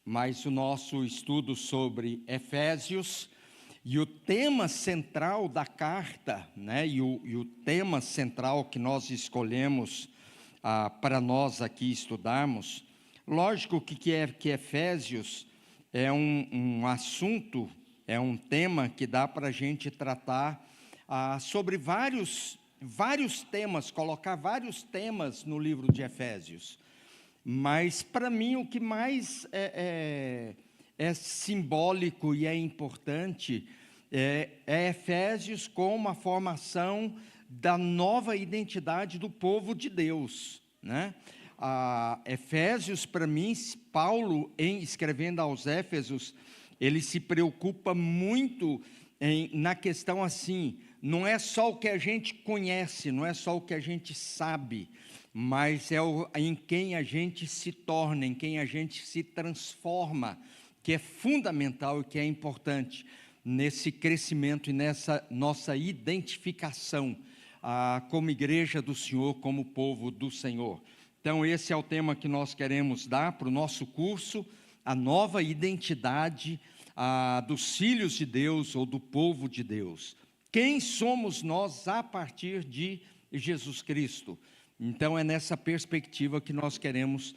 mais o nosso estudo sobre Efésios, e o tema central da carta, né, e o tema central que nós escolhemos para nós aqui estudarmos. Lógico que Efésios é um assunto, é um tema que dá para a gente tratar sobre vários temas, colocar vários temas no livro de Efésios. Mas, para mim, o que mais é simbólico e é importante é Efésios como a formação da nova identidade do povo de Deus, né? Efésios, para mim, Paulo, escrevendo aos Éfesos, ele se preocupa muito na questão assim, não é só o que a gente conhece, não é só o que a gente sabe, mas é em quem a gente se torna, em quem a gente se transforma, que é fundamental e que é importante nesse crescimento e nessa nossa identificação como igreja do Senhor, como povo do Senhor. Então, esse é o tema que nós queremos dar para o nosso curso, a nova identidade dos filhos de Deus ou do povo de Deus. Quem somos nós a partir de Jesus Cristo? Então, é nessa perspectiva que nós queremos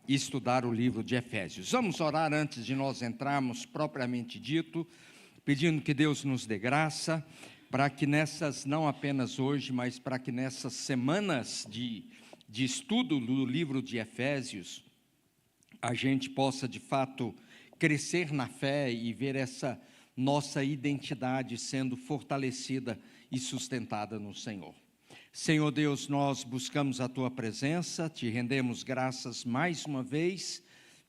estudar o livro de Efésios. Vamos orar antes de nós entrarmos propriamente dito, pedindo que Deus nos dê graça, para que não apenas hoje, mas para que nessas semanas de estudo do livro de Efésios, a gente possa de fato crescer na fé e ver essa nossa identidade sendo fortalecida e sustentada no Senhor. Senhor Deus, nós buscamos a Tua presença, Te rendemos graças mais uma vez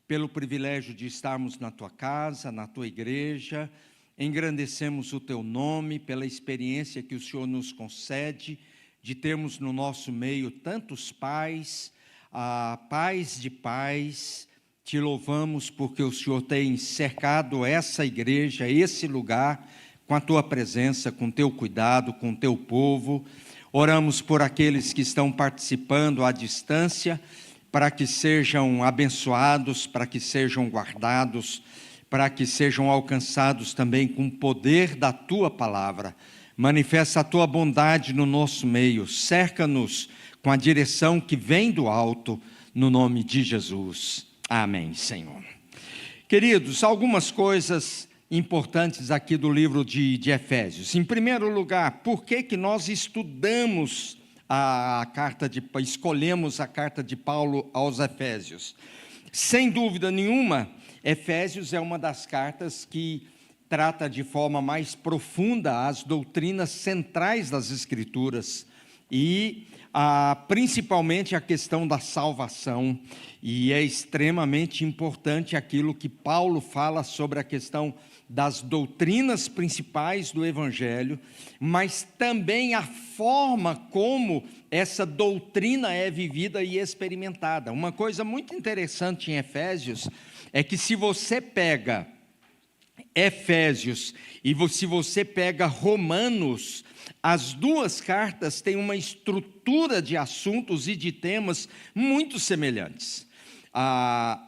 pelo privilégio de estarmos na Tua casa, na Tua igreja, engrandecemos o Teu nome pela experiência que o Senhor nos concede de termos no nosso meio tantos pais, pais de pais. Te louvamos porque o Senhor tem cercado essa igreja, esse lugar, com a Tua presença, com o Teu cuidado, com o Teu povo. Oramos por aqueles que estão participando à distância, para que sejam abençoados, para que sejam guardados, para que sejam alcançados também com o poder da Tua palavra. Manifesta a Tua bondade no nosso meio, cerca-nos com a direção que vem do alto, no nome de Jesus. Amém, Senhor. Queridos, algumas coisas importantes aqui do livro de Efésios. Em primeiro lugar, por que nós estudamos escolhemos a carta de Paulo aos Efésios? Sem dúvida nenhuma, Efésios é uma das cartas que trata de forma mais profunda as doutrinas centrais das Escrituras e principalmente a questão da salvação, e é extremamente importante aquilo que Paulo fala sobre a questão das doutrinas principais do Evangelho, mas também a forma como essa doutrina é vivida e experimentada. Uma coisa muito interessante em Efésios é que se você pega Efésios e se você pega Romanos, as duas cartas têm uma estrutura de assuntos e de temas muito semelhantes.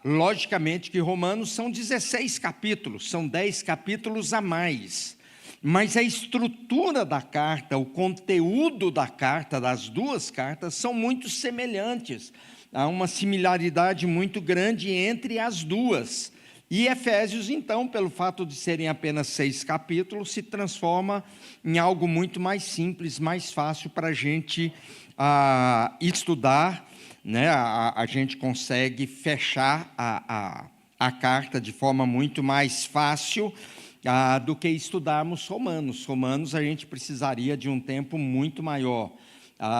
Logicamente que Romanos são 16 capítulos, são 10 capítulos a mais, mas a estrutura da carta, o conteúdo da carta, das duas cartas, são muito semelhantes. Há uma similaridade muito grande entre as duas. E Efésios, então, pelo fato de serem apenas 6 capítulos, se transforma em algo muito mais simples, mais fácil para a gente estudar, né? A gente consegue fechar a carta de forma muito mais fácil do que estudarmos Romanos. Romanos a gente precisaria de um tempo muito maior.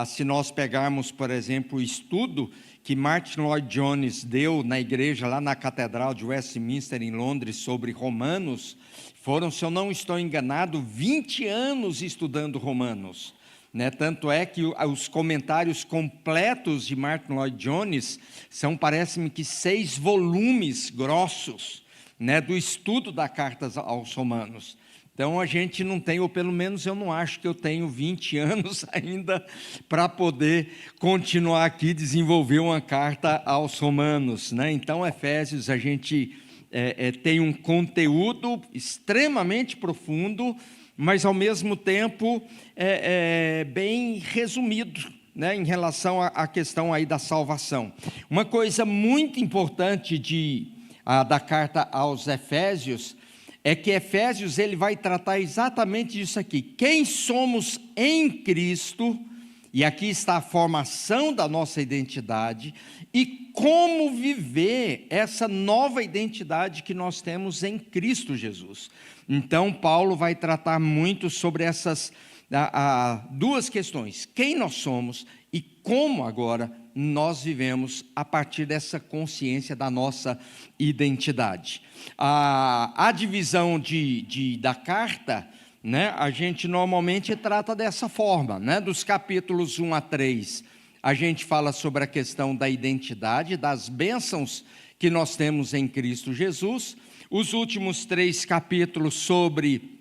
Se nós pegarmos, por exemplo, o estudo que Martin Lloyd Jones deu na igreja, lá na Catedral de Westminster, em Londres, sobre Romanos, foram, se eu não estou enganado, 20 anos estudando Romanos, né? Tanto é que os comentários completos de Martin Lloyd Jones são, parece-me que 6 volumes grossos, né, do estudo da carta aos Romanos. Então a gente não tem, ou pelo menos eu não acho que eu tenho 20 anos ainda para poder continuar aqui, desenvolver uma carta aos Romanos, né? Então Efésios a gente tem um conteúdo extremamente profundo, mas ao mesmo tempo bem resumido, né, em relação à questão aí da salvação. Uma coisa muito importante da carta aos Efésios é que Efésios ele vai tratar exatamente disso aqui. Quem somos em Cristo, e aqui está a formação da nossa identidade, e como viver essa nova identidade que nós temos em Cristo Jesus. Então, Paulo vai tratar muito sobre essas duas questões: quem nós somos e como agora nós vivemos a partir dessa consciência da nossa identidade. A divisão da carta, né, a gente normalmente trata dessa forma, né, dos capítulos 1 a 3, a gente fala sobre a questão da identidade, das bênçãos que nós temos em Cristo Jesus. Os últimos 3 capítulos sobre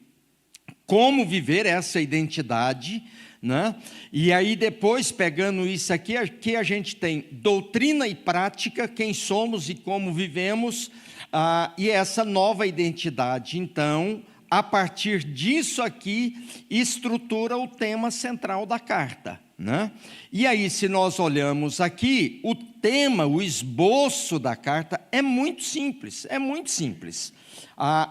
como viver essa identidade, né? E aí depois, pegando isso aqui a gente tem doutrina e prática, quem somos e como vivemos, e essa nova identidade. Então, a partir disso aqui, estrutura o tema central da carta, né? E aí, se nós olhamos aqui, o tema, o esboço da carta é muito simples,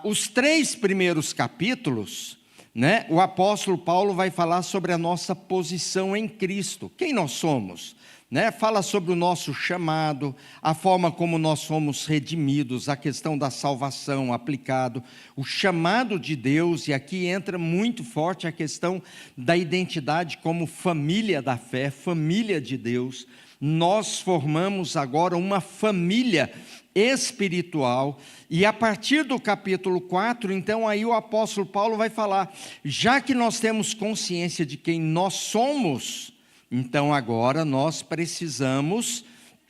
os 3 primeiros capítulos, né, o apóstolo Paulo vai falar sobre a nossa posição em Cristo, quem nós somos, né? Fala sobre o nosso chamado, a forma como nós somos redimidos, a questão da salvação aplicado, o chamado de Deus, e aqui entra muito forte a questão da identidade como família da fé, família de Deus. Nós formamos agora uma família espiritual, e a partir do capítulo 4, então aí o apóstolo Paulo vai falar, já que nós temos consciência de quem nós somos, então agora nós precisamos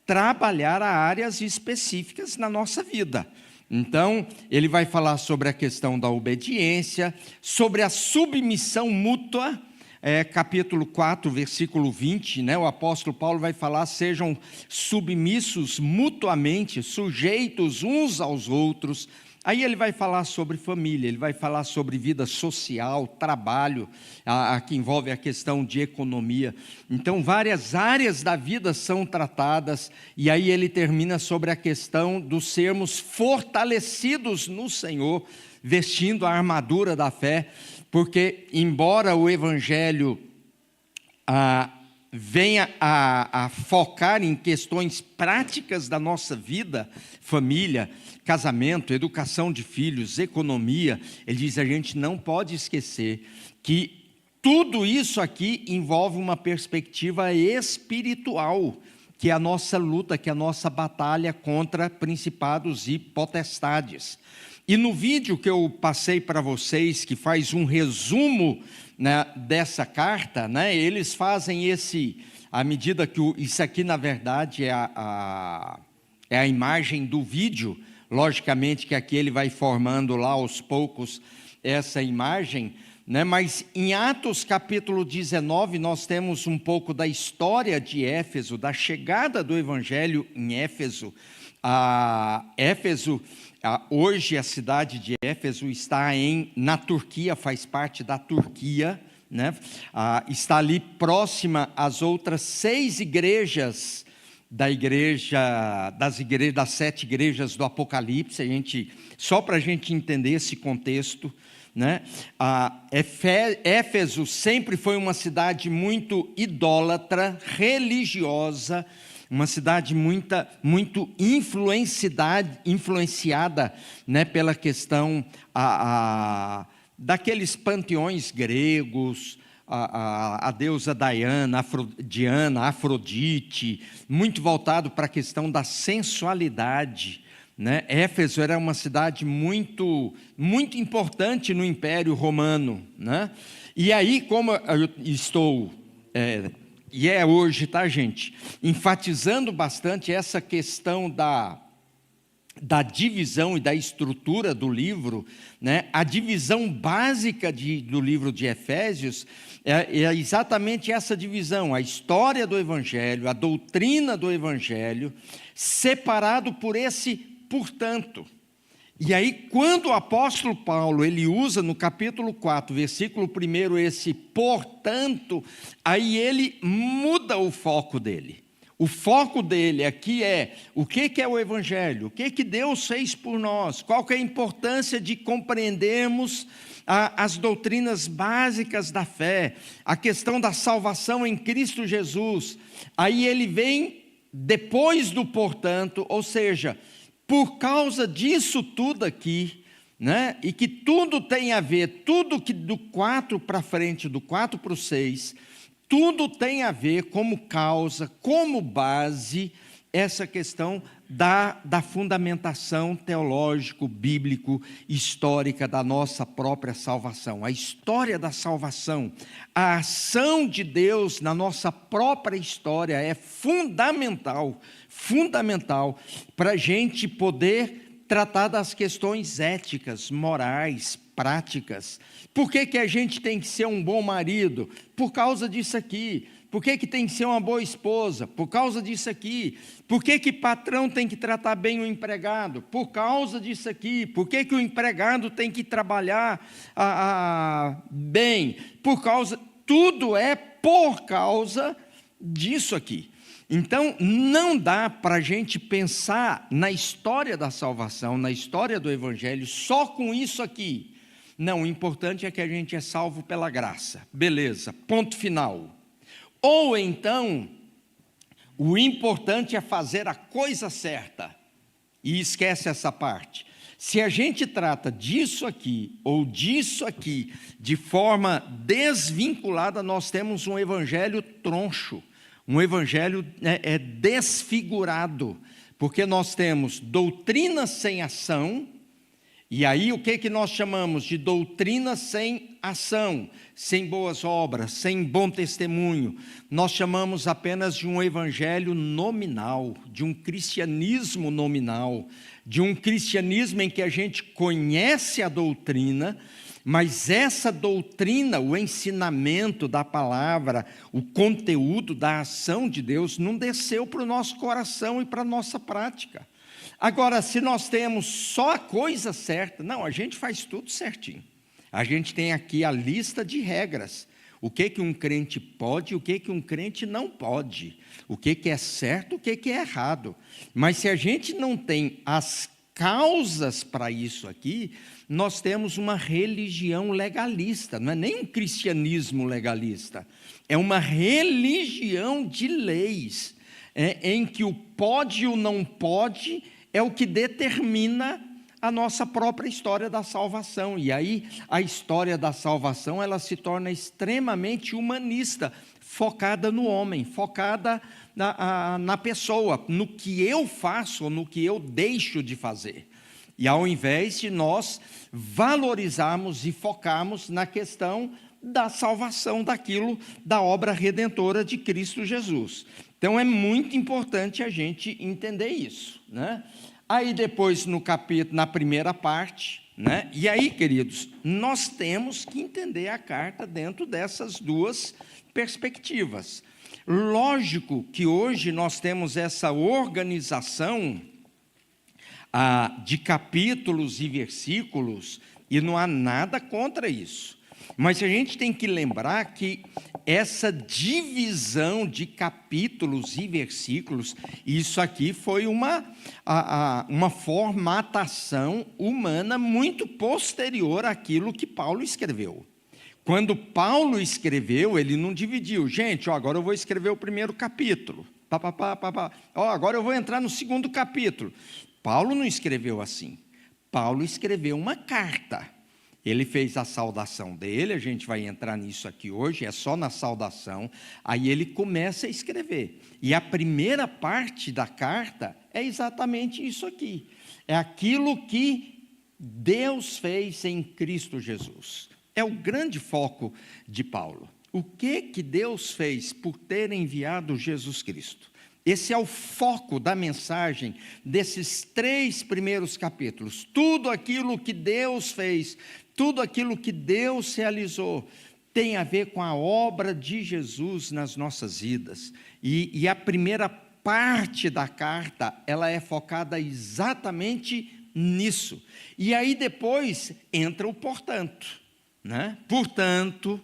trabalhar áreas específicas na nossa vida. Então ele vai falar sobre a questão da obediência, sobre a submissão mútua, capítulo 4, versículo 20, né, o apóstolo Paulo vai falar, sejam submissos mutuamente, sujeitos uns aos outros. Aí ele vai falar sobre família, ele vai falar sobre vida social, trabalho, que envolve a questão de economia. Então, várias áreas da vida são tratadas, e aí ele termina sobre a questão dos sermos fortalecidos no Senhor, vestindo a armadura da fé, porque embora o Evangelho venha a focar em questões práticas da nossa vida, família, casamento, educação de filhos, economia, ele diz, a gente não pode esquecer que tudo isso aqui envolve uma perspectiva espiritual, que é a nossa luta, que é a nossa batalha contra principados e potestades. E no vídeo que eu passei para vocês, que faz um resumo, né, dessa carta, né, eles fazem à medida que isso aqui na verdade é a imagem do vídeo, logicamente que aqui ele vai formando lá aos poucos essa imagem, né, mas em Atos capítulo 19 nós temos um pouco da história de Éfeso, da chegada do Evangelho em Éfeso. Éfeso, hoje a cidade de Éfeso está na Turquia, faz parte da Turquia, né? Está ali próxima às outras 6 igrejas das 7 igrejas do Apocalipse, só para a gente entender esse contexto, né? Éfeso sempre foi uma cidade muito idólatra, religiosa, uma cidade muito influenciada, né, pela questão daqueles panteões gregos, a deusa Diana, Afrodite, muito voltado para a questão da sensualidade, né? Éfeso era uma cidade muito importante no Império Romano, né? E aí, como eu estou... E hoje, tá, gente? Enfatizando bastante essa questão da divisão e da estrutura do livro, né? A divisão básica do livro de Efésios é exatamente essa divisão: a história do Evangelho, a doutrina do Evangelho, separado por esse portanto. E aí, quando o apóstolo Paulo, ele usa no capítulo 4, versículo 1, esse portanto, aí ele muda o foco dele. O foco dele aqui é o que é o Evangelho, o que Deus fez por nós, qual que é a importância de compreendermos as doutrinas básicas da fé, a questão da salvação em Cristo Jesus. Aí ele vem depois do portanto, ou seja, por causa disso tudo aqui, né? E que tudo tem a ver, tudo que do 4 para frente, do 4 para o 6, tudo tem a ver como causa, como base, essa questão da fundamentação teológico, bíblico, histórica da nossa própria salvação. A história da salvação, a ação de Deus na nossa própria história é fundamental para a gente poder tratar das questões éticas, morais, práticas. Por que a gente tem que ser um bom marido? Por causa disso aqui. Por que tem que ser uma boa esposa? Por causa disso aqui. Por que patrão tem que tratar bem o empregado? Por causa disso aqui. Por que o empregado tem que trabalhar bem? Por causa... Tudo é por causa disso aqui. Então, não dá para a gente pensar na história da salvação, na história do Evangelho, só com isso aqui. Não, o importante é que a gente é salvo pela graça. Beleza, ponto final. Ou então, o importante é fazer a coisa certa. E esquece essa parte. Se a gente trata disso aqui, ou disso aqui, de forma desvinculada, nós temos um evangelho troncho. Um evangelho desfigurado. Porque nós temos doutrina sem ação. E aí o que nós chamamos de doutrina sem ação, sem boas obras, sem bom testemunho? Nós chamamos apenas de um evangelho nominal, de um cristianismo nominal, de um cristianismo em que a gente conhece a doutrina, mas essa doutrina, o ensinamento da palavra, o conteúdo da ação de Deus não desceu para o nosso coração e para a nossa prática. Agora, se nós temos só a coisa certa, não, a gente faz tudo certinho. A gente tem aqui a lista de regras. O que um crente pode e o que um crente não pode. O que é certo, o que é errado. Mas se a gente não tem as causas para isso aqui, nós temos uma religião legalista. Não é nem um cristianismo legalista. É uma religião de leis, em que o pode e o não pode é o que determina a nossa própria história da salvação. E aí a história da salvação, ela se torna extremamente humanista, focada no homem, focada na pessoa, no que eu faço ou no que eu deixo de fazer. E ao invés de nós valorizarmos e focarmos na questão da salvação daquilo, da obra redentora de Cristo Jesus. Então é muito importante a gente entender isso, né? Aí depois no capítulo, na primeira parte, né? E aí, queridos, nós temos que entender a carta dentro dessas duas perspectivas. Lógico que hoje nós temos essa organização de capítulos e versículos, e não há nada contra isso. Mas a gente tem que lembrar que essa divisão de capítulos e versículos, isso aqui foi uma formatação humana muito posterior àquilo que Paulo escreveu. Quando Paulo escreveu, ele não dividiu. Gente, agora eu vou escrever o primeiro capítulo. Agora eu vou entrar no segundo capítulo. Paulo não escreveu assim. Paulo escreveu uma carta. Ele fez a saudação dele, a gente vai entrar nisso aqui hoje, é só na saudação. Aí ele começa a escrever. E a primeira parte da carta é exatamente isso aqui. É aquilo que Deus fez em Cristo Jesus. É o grande foco de Paulo. O que Deus fez por ter enviado Jesus Cristo? Esse é o foco da mensagem desses 3 primeiros capítulos. Tudo aquilo que Deus fez, tudo aquilo que Deus realizou, tem a ver com a obra de Jesus nas nossas vidas. E a primeira parte da carta, ela é focada exatamente nisso. E aí depois entra o portanto, né? Portanto,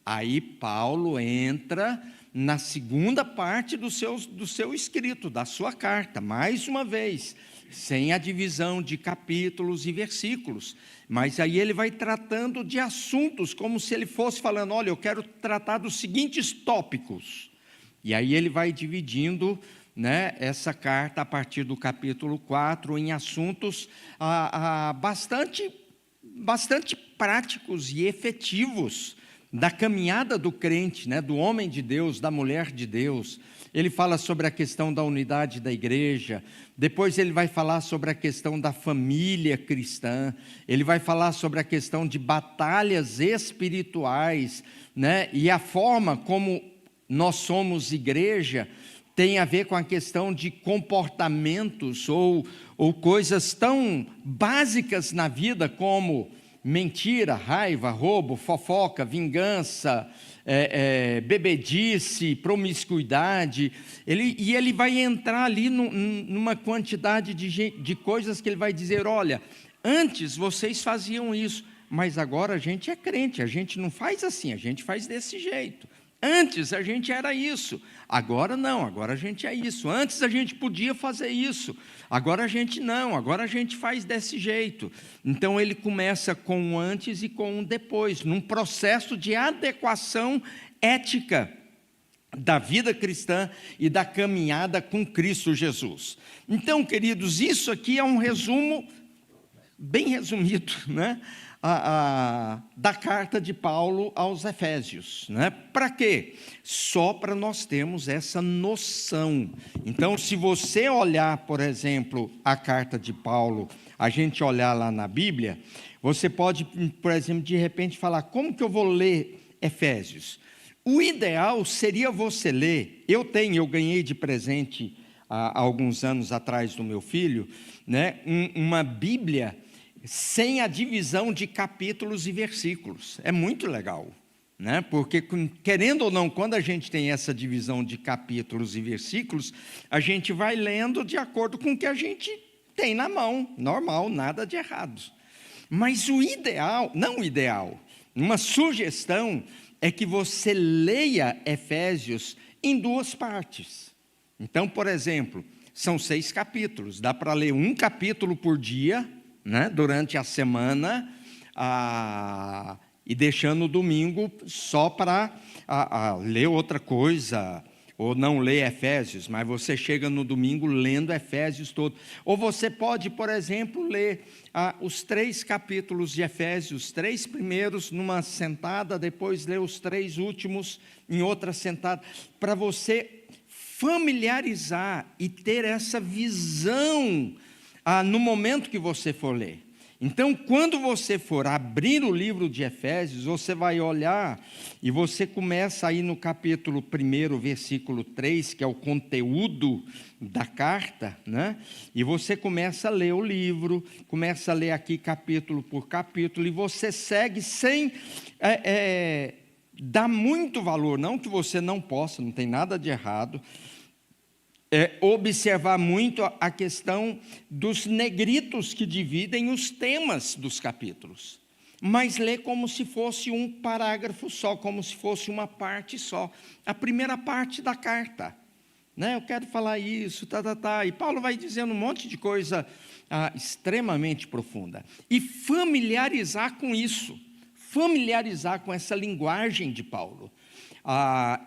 aí Paulo entra na segunda parte do seu escrito, da sua carta, mais uma vez, sem a divisão de capítulos e versículos, mas aí ele vai tratando de assuntos, como se ele fosse falando, olha, eu quero tratar dos seguintes tópicos, e aí ele vai dividindo, né, essa carta a partir do capítulo 4, em assuntos bastante práticos e efetivos, da caminhada do crente, né, do homem de Deus, da mulher de Deus. Ele fala sobre a questão da unidade da igreja, depois ele vai falar sobre a questão da família cristã, ele vai falar sobre a questão de batalhas espirituais, né, e a forma como nós somos igreja tem a ver com a questão de comportamentos ou coisas tão básicas na vida como mentira, raiva, roubo, fofoca, vingança, bebedice, promiscuidade. Ele vai entrar ali numa quantidade de coisas que ele vai dizer, olha, antes vocês faziam isso, mas agora a gente é crente, a gente não faz assim, a gente faz desse jeito. Antes a gente era isso, agora não, agora a gente é isso. Antes a gente podia fazer isso, agora a gente não, agora a gente faz desse jeito. Então ele começa com um antes e com um depois, num processo de adequação ética da vida cristã e da caminhada com Cristo Jesus. Então, queridos, isso aqui é um resumo, bem resumido, né? Da carta de Paulo aos Efésios, né? Para quê? Só para nós termos essa noção. Então, se você olhar, por exemplo, a carta de Paulo, a gente olhar lá na Bíblia, você pode, por exemplo, de repente falar, como que eu vou ler Efésios? O ideal seria você ler, eu ganhei de presente há alguns anos atrás do meu filho, né, uma Bíblia sem a divisão de capítulos e versículos. É muito legal, né? Porque, querendo ou não, quando a gente tem essa divisão de capítulos e versículos, a gente vai lendo de acordo com o que a gente tem na mão, normal, nada de errado. Mas o ideal, não o ideal, uma sugestão é que você leia Efésios em 2 partes. Então, por exemplo, são 6 capítulos, dá para ler um capítulo por dia, né, durante a semana, e deixando o domingo só para ler outra coisa, ou não ler Efésios, mas você chega no domingo lendo Efésios todo. Ou você pode, por exemplo, ler os 3 capítulos de Efésios, 3 primeiros numa sentada, depois ler os 3 últimos em outra sentada, para você familiarizar e ter essa visão no momento que você for ler. Então, quando você for abrir o livro de Efésios, você vai olhar e você começa aí no capítulo 1, versículo 3, que é o conteúdo da carta, né? E você começa a ler o livro, começa a ler aqui capítulo por capítulo, e você segue sem dar muito valor, não que você não possa, não tem nada de errado, observar muito a questão dos negritos que dividem os temas dos capítulos, mas ler como se fosse um parágrafo só, como se fosse uma parte só, a primeira parte da carta, né? Eu quero falar isso, e Paulo vai dizendo um monte de coisa extremamente profunda, e familiarizar com isso, familiarizar com essa linguagem de Paulo.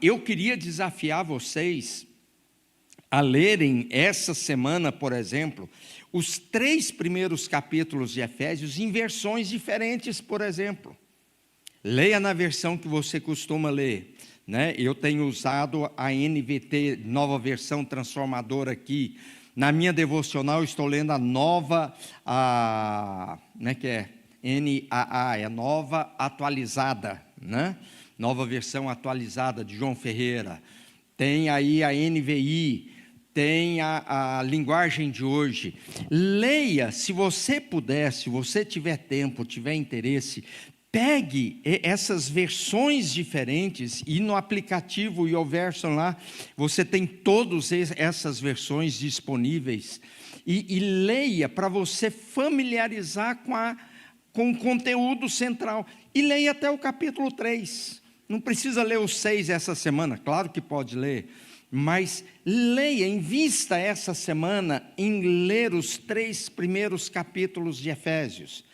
Eu queria desafiar vocês a lerem essa semana, por exemplo, os 3 primeiros capítulos de Efésios em versões diferentes, por exemplo. Leia na versão que você costuma ler, né? Eu tenho usado a NVT, Nova Versão Transformadora aqui. Na minha devocional estou lendo a nova, como é que é? NAA, é Nova Atualizada, né? Nova Versão Atualizada de João Ferreira. Tem aí a NVI, tem a linguagem de hoje. Leia, se você puder, se você tiver tempo, tiver interesse, pegue essas versões diferentes e no aplicativo YouVersion lá, você tem todas essas versões disponíveis e leia para você familiarizar com o conteúdo central. E leia até o capítulo 3. Não precisa ler os 6 essa semana, claro que pode ler, mas leia, invista essa semana em ler os 3 primeiros capítulos de Efésios,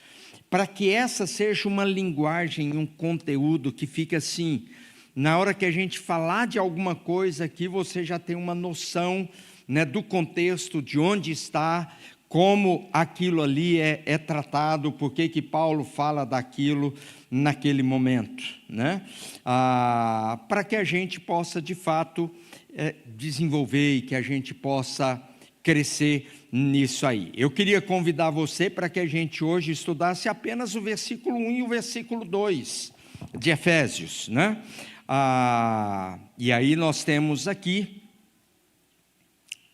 para que essa seja uma linguagem, um conteúdo que fique assim, na hora que a gente falar de alguma coisa aqui, você já tem uma noção, né, do contexto, de onde está, como aquilo ali é tratado, por que Paulo fala daquilo naquele momento, né? Para que a gente possa, de fato, desenvolver e que a gente possa crescer nisso aí. Eu queria convidar você para que a gente hoje estudasse apenas o versículo 1 e o versículo 2 de Efésios, né? E aí nós temos aqui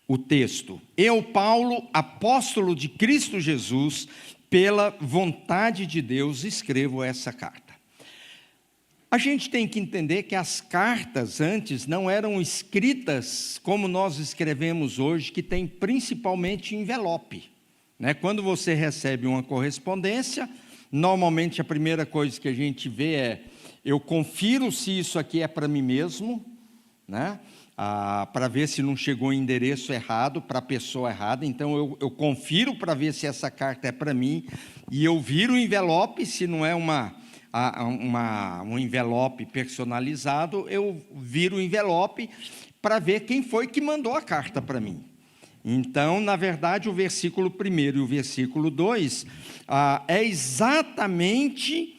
o texto: Eu, Paulo, apóstolo de Cristo Jesus, pela vontade de Deus, escrevo essa carta. A gente tem que entender que as cartas antes não eram escritas como nós escrevemos hoje, que tem principalmente envelope, né? Quando você recebe uma correspondência, normalmente a primeira coisa que a gente vê é: eu confiro se isso aqui é para mim mesmo, né? Para ver se não chegou o endereço errado, para a pessoa errada. Então eu confiro para ver se essa carta é para mim, e eu viro o envelope. Se não é um envelope personalizado, eu viro o envelope para ver quem foi que mandou a carta para mim. Então, na verdade, o versículo 1 e o versículo 2 é exatamente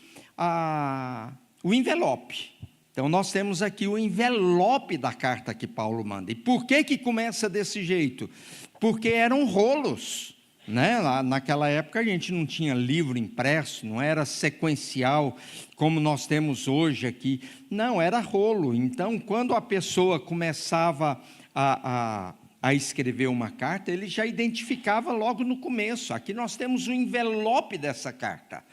o envelope. Então, nós temos aqui o envelope da carta que Paulo manda. E por que começa desse jeito? Porque eram rolos, né? Lá naquela época a gente não tinha livro impresso, não era sequencial como nós temos hoje aqui. Não, era rolo. Então, quando a pessoa começava a escrever uma carta, ele já identificava logo no começo. Aqui nós temos o envelope dessa carta,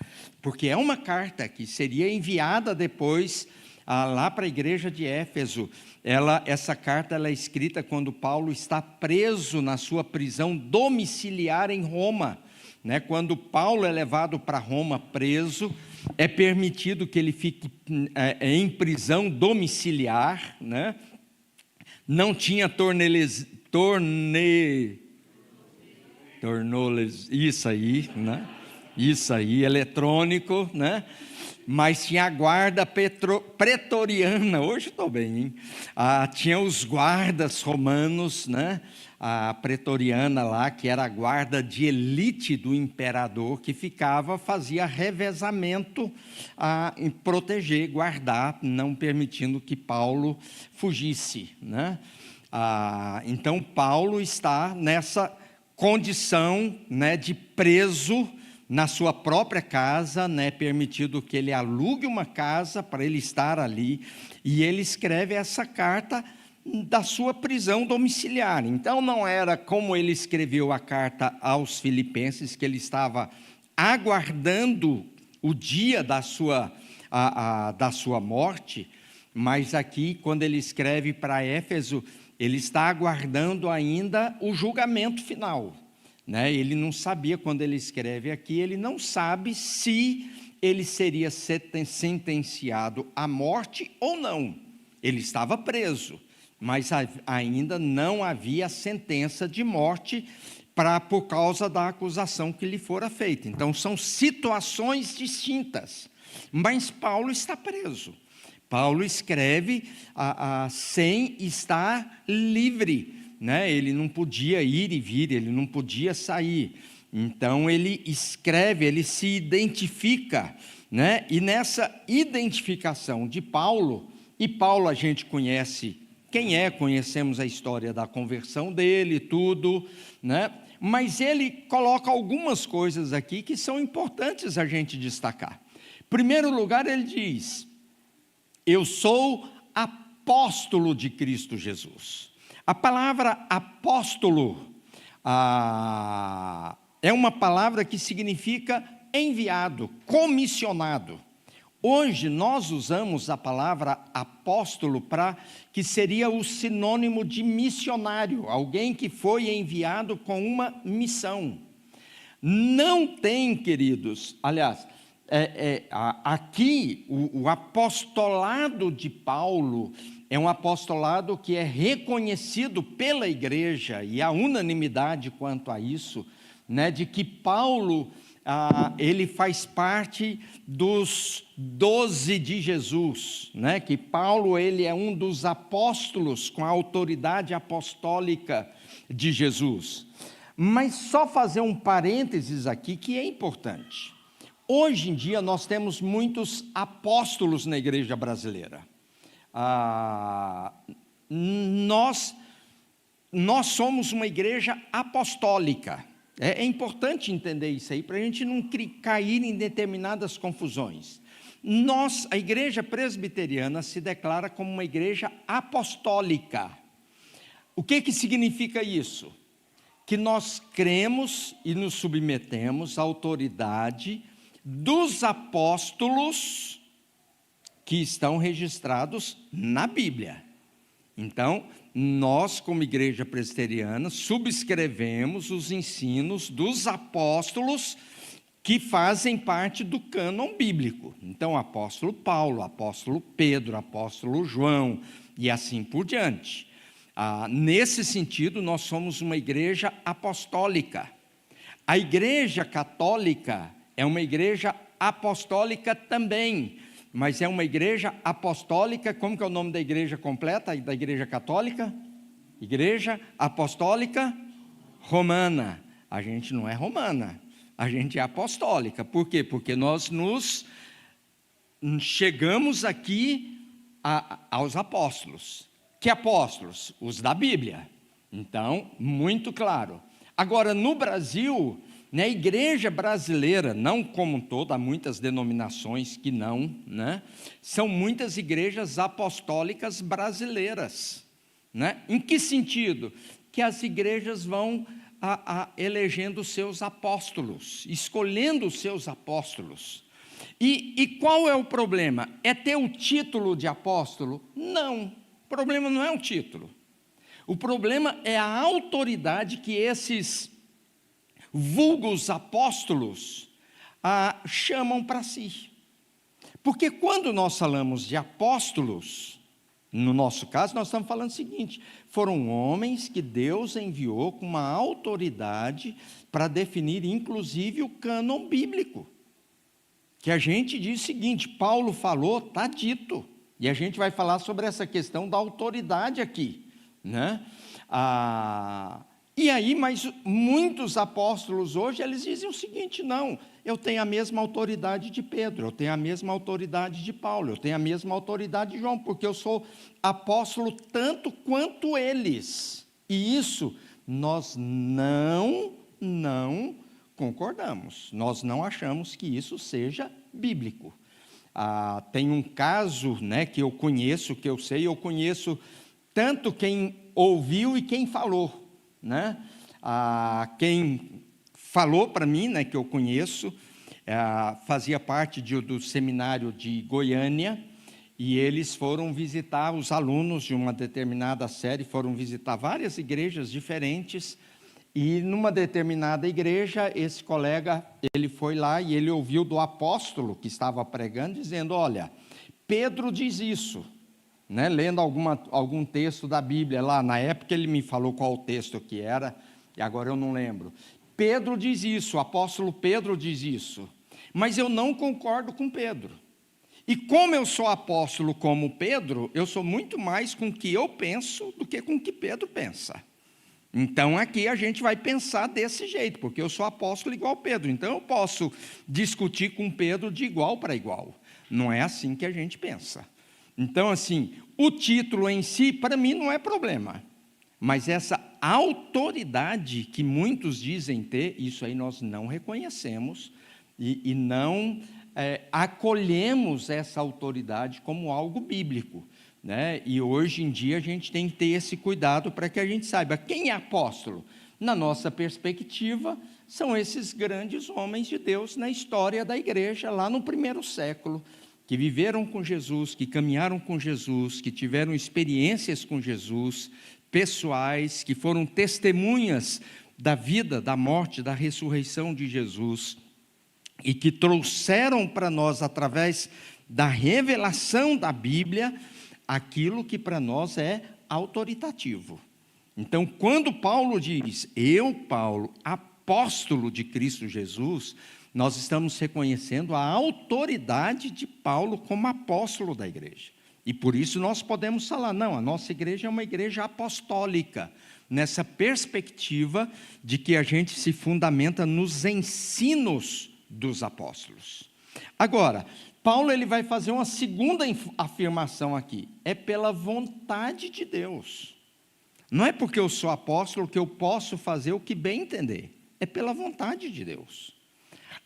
porque é uma carta que seria enviada depois lá para a igreja de Éfeso. Essa carta é escrita quando Paulo está preso na sua prisão domiciliar em Roma, né? Quando Paulo é levado para Roma preso, é permitido que ele fique em prisão domiciliar, né? Não tinha isso aí, né? Isso aí, eletrônico, né? Mas tinha a guarda pretoriana. Hoje estou bem, hein? Tinha os guardas romanos, né? A pretoriana lá, que era a guarda de elite do imperador, que fazia revezamento em proteger, guardar, não permitindo que Paulo fugisse, né? Então Paulo está nessa condição, né, de preso na sua própria casa, né, permitido que ele alugue uma casa para ele estar ali, e ele escreve essa carta da sua prisão domiciliar. Então não era como ele escreveu a carta aos Filipenses, que ele estava aguardando o dia da sua morte, mas aqui, quando ele escreve para Éfeso, ele está aguardando ainda o julgamento final, né? Ele não sabia, quando ele escreve aqui, ele não sabe se ele seria sentenciado à morte ou não. Ele estava preso, mas ainda não havia sentença de morte por causa da acusação que lhe fora feita. Então são situações distintas, mas Paulo está preso. Paulo escreve sem estar livre, né? Ele não podia ir e vir, ele não podia sair. Então ele escreve, ele se identifica, né? E nessa identificação de Paulo, e Paulo a gente conhece quem é, conhecemos a história da conversão dele, tudo, né? Mas ele coloca algumas coisas aqui que são importantes a gente destacar. Em primeiro lugar, ele diz: eu sou apóstolo de Cristo Jesus. A palavra apóstolo é uma palavra que significa enviado, comissionado. Hoje nós usamos a palavra apóstolo que seria o sinônimo de missionário, alguém que foi enviado com uma missão. Não tem, queridos, aliás, aqui o apostolado de Paulo é um apostolado que é reconhecido pela igreja, e há unanimidade quanto a isso, né, de que Paulo, ele faz parte dos 12 de Jesus, né, que Paulo ele é um dos apóstolos com a autoridade apostólica de Jesus. Mas só fazer um parênteses aqui que é importante. Hoje em dia nós temos muitos apóstolos na igreja brasileira. Nós somos uma igreja apostólica. É importante entender isso aí, para a gente não cair em determinadas confusões. A igreja presbiteriana se declara como uma igreja apostólica. O que significa isso? Que nós cremos e nos submetemos à autoridade dos apóstolos que estão registrados na Bíblia. Então, nós, como igreja presbiteriana, subscrevemos os ensinos dos apóstolos que fazem parte do cânon bíblico. Então, apóstolo Paulo, apóstolo Pedro, apóstolo João, e assim por diante. Nesse sentido, nós somos uma igreja apostólica. A igreja católica é uma igreja apostólica também, mas é uma igreja apostólica. Como que é o nome da igreja completa, da igreja católica? Igreja Apostólica Romana. A gente não é romana, a gente é apostólica. Por quê? Porque nós chegamos aqui aos apóstolos. Que apóstolos? Os da Bíblia. Então, muito claro. Agora, no Brasil, a igreja brasileira, não como um todo, há muitas denominações que não, né? São muitas igrejas apostólicas brasileiras. Né? Em que sentido? Que as igrejas vão elegendo seus apóstolos, escolhendo os seus apóstolos. E qual é o problema? É ter o título de apóstolo? Não. O problema não é o título. O problema é a autoridade que esses vulgos apóstolos chamam para si. Porque quando nós falamos de apóstolos, no nosso caso, nós estamos falando o seguinte: foram homens que Deus enviou com uma autoridade para definir, inclusive, o cânon bíblico. Que a gente diz o seguinte: Paulo falou, está dito. E a gente vai falar sobre essa questão da autoridade aqui, né? E aí, mas muitos apóstolos hoje, eles dizem o seguinte: não, eu tenho a mesma autoridade de Pedro, eu tenho a mesma autoridade de Paulo, eu tenho a mesma autoridade de João, porque eu sou apóstolo tanto quanto eles. E isso nós não concordamos, nós não achamos que isso seja bíblico. Tem um caso, né, que eu conheço, que eu sei, eu conheço tanto quem ouviu e quem falou, né? Quem falou para mim, né, que eu conheço, fazia parte do seminário de Goiânia, e eles foram visitar, os alunos de uma determinada série foram visitar várias igrejas diferentes. E numa determinada igreja, esse colega, ele foi lá e ele ouviu do apóstolo que estava pregando, dizendo: olha, Pedro diz isso, né? Lendo algum texto da Bíblia lá. Na época ele me falou qual o texto que era, e agora eu não lembro. Pedro diz isso, o apóstolo Pedro diz isso, mas eu não concordo com Pedro. E como eu sou apóstolo como Pedro, eu sou muito mais com o que eu penso do que com o que Pedro pensa. Então aqui a gente vai pensar desse jeito, porque eu sou apóstolo igual Pedro, então eu posso discutir com Pedro de igual para igual. Não é assim que a gente pensa. Então, assim, o título em si, para mim, não é problema. Mas essa autoridade que muitos dizem ter, isso aí nós não reconhecemos e não acolhemos essa autoridade como algo bíblico. né? E hoje em dia a gente tem que ter esse cuidado para que a gente saiba quem é apóstolo. Na nossa perspectiva, são esses grandes homens de Deus na história da igreja, lá no primeiro século, que viveram com Jesus, que caminharam com Jesus, que tiveram experiências com Jesus, pessoais, que foram testemunhas da vida, da morte, da ressurreição de Jesus, e que trouxeram para nós, através da revelação da Bíblia, aquilo que para nós é autoritativo. Então, quando Paulo diz, eu, Paulo, apóstolo de Cristo Jesus, nós estamos reconhecendo a autoridade de Paulo como apóstolo da igreja. E por isso nós podemos falar, não, a nossa igreja é uma igreja apostólica, nessa perspectiva de que a gente se fundamenta nos ensinos dos apóstolos. Agora, Paulo ele vai fazer uma segunda afirmação aqui, é pela vontade de Deus. Não é porque eu sou apóstolo que eu posso fazer o que bem entender, é pela vontade de Deus.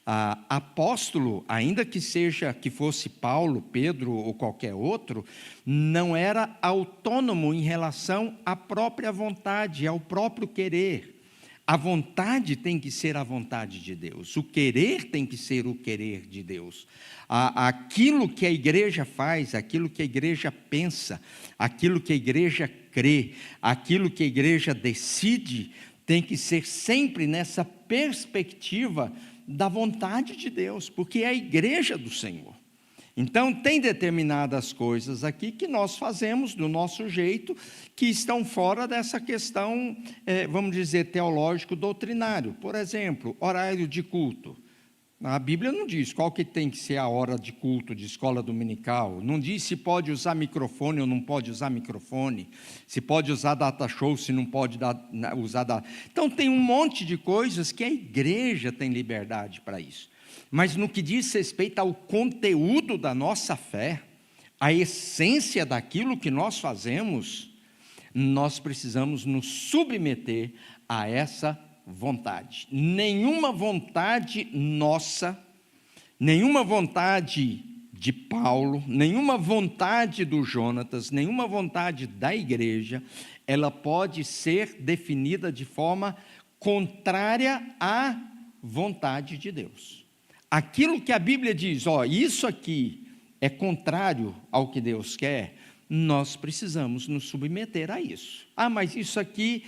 Apóstolo, ainda que fosse Paulo, Pedro ou qualquer outro, não era autônomo em relação à própria vontade, ao próprio querer. A vontade tem que ser a vontade de Deus, o querer tem que ser o querer de Deus. Aquilo que a igreja faz, aquilo que a igreja pensa, aquilo que a igreja crê, aquilo que a igreja decide, tem que ser sempre nessa perspectiva da vontade de Deus, porque é a igreja do Senhor. Então, tem determinadas coisas aqui que nós fazemos do nosso jeito, que estão fora dessa questão, vamos dizer, teológico-doutrinário. Por exemplo, horário de culto. A Bíblia não diz qual que tem que ser a hora de culto de escola dominical, não diz se pode usar microfone ou não pode usar microfone, se pode usar data show, se não pode usar data. Então tem um monte de coisas que a igreja tem liberdade para isso. Mas no que diz respeito ao conteúdo da nossa fé, a essência daquilo que nós fazemos, nós precisamos nos submeter a essa vontade. Nenhuma vontade nossa, nenhuma vontade de Paulo, nenhuma vontade do Jonatas, nenhuma vontade da igreja, ela pode ser definida de forma contrária à vontade de Deus. Aquilo que a Bíblia diz, isso aqui é contrário ao que Deus quer, nós precisamos nos submeter a isso. Mas isso aqui,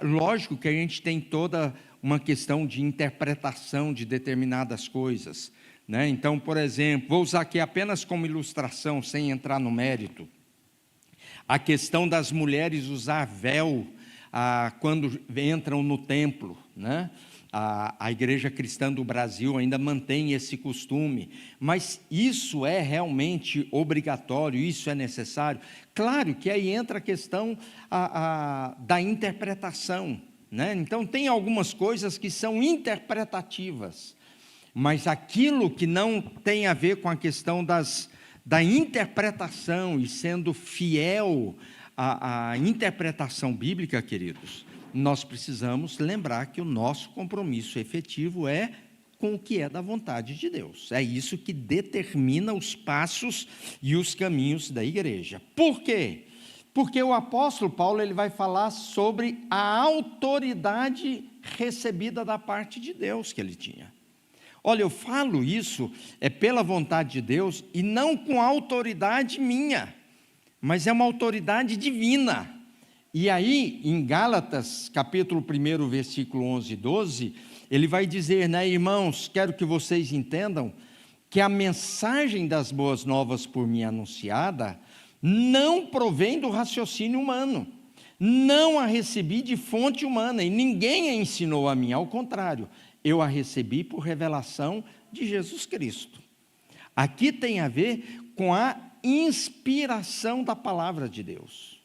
lógico que a gente tem toda uma questão de interpretação de determinadas coisas, né? Então, por exemplo, vou usar aqui apenas como ilustração, sem entrar no mérito, a questão das mulheres usar véu quando entram no templo, né? A Igreja Cristã do Brasil ainda mantém esse costume, mas isso é realmente obrigatório, isso é necessário? Claro que aí entra a questão da interpretação, né? Então tem algumas coisas que são interpretativas, mas aquilo que não tem a ver com a questão da interpretação e sendo fiel à interpretação bíblica, queridos, nós precisamos lembrar que o nosso compromisso efetivo é com o que é da vontade de Deus. É isso que determina os passos e os caminhos da igreja. Por quê? Porque o apóstolo Paulo ele vai falar sobre a autoridade recebida da parte de Deus que ele tinha. Olha, eu falo isso pela vontade de Deus e não com autoridade minha, mas é uma autoridade divina. E aí, em Gálatas, capítulo 1, versículo 11 e 12, ele vai dizer, né, irmãos, quero que vocês entendam que a mensagem das boas novas por mim anunciada não provém do raciocínio humano, não a recebi de fonte humana e ninguém a ensinou a mim, ao contrário, eu a recebi por revelação de Jesus Cristo. Aqui tem a ver com a inspiração da palavra de Deus.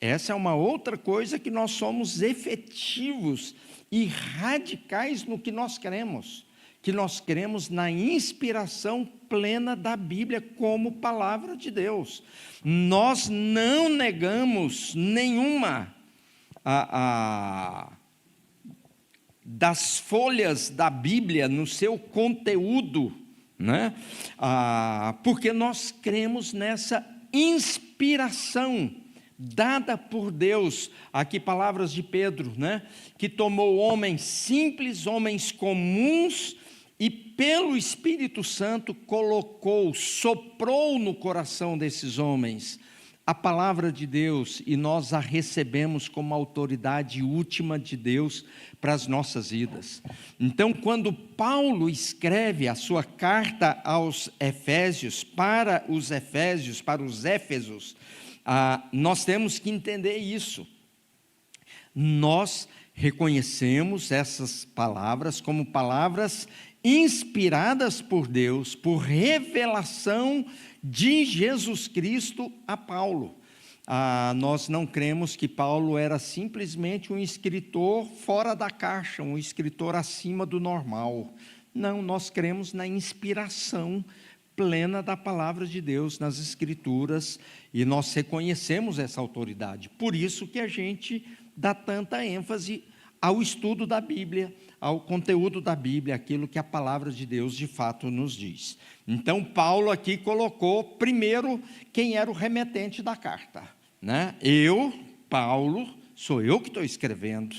Essa é uma outra coisa que nós somos efetivos e radicais no que nós cremos na inspiração plena da Bíblia como palavra de Deus. Nós não negamos nenhuma das folhas da Bíblia no seu conteúdo, né? Porque nós cremos nessa inspiração inspiração dada por Deus, aqui palavras de Pedro, né? Que tomou homens simples, homens comuns, e pelo Espírito Santo colocou, soprou no coração desses homens a palavra de Deus, e nós a recebemos como autoridade última de Deus para as nossas vidas. Então, quando Paulo escreve a sua carta aos Efésios, para os Éfesos, nós temos que entender isso. Nós reconhecemos essas palavras como palavras inspiradas por Deus, por revelação de Jesus Cristo a Paulo. Nós não cremos que Paulo era simplesmente um escritor fora da caixa, um escritor acima do normal. Não, nós cremos na inspiração plena da palavra de Deus nas Escrituras, e nós reconhecemos essa autoridade. Por isso que a gente dá tanta ênfase ao estudo da Bíblia, ao conteúdo da Bíblia, aquilo que a palavra de Deus de fato nos diz. Então, Paulo aqui colocou primeiro quem era o remetente da carta, né? Eu, Paulo, sou eu que estou escrevendo,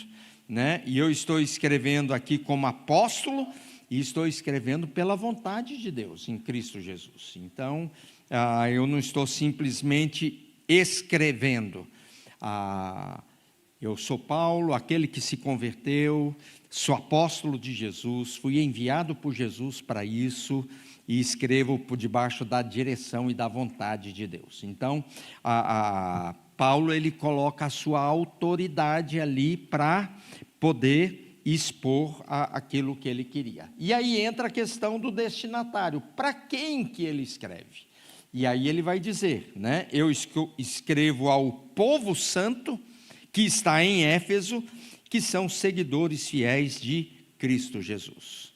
né? E eu estou escrevendo aqui como apóstolo, e estou escrevendo pela vontade de Deus, em Cristo Jesus. Então, eu não estou simplesmente escrevendo. Eu sou Paulo, aquele que se converteu, sou apóstolo de Jesus, fui enviado por Jesus para isso, e escrevo por debaixo da direção e da vontade de Deus. Então, Paulo, ele coloca a sua autoridade ali para poder expor aquilo que ele queria. E aí entra a questão do destinatário, para quem que ele escreve? E aí ele vai dizer, né? Eu escrevo ao povo santo que está em Éfeso, que são seguidores fiéis de Cristo Jesus.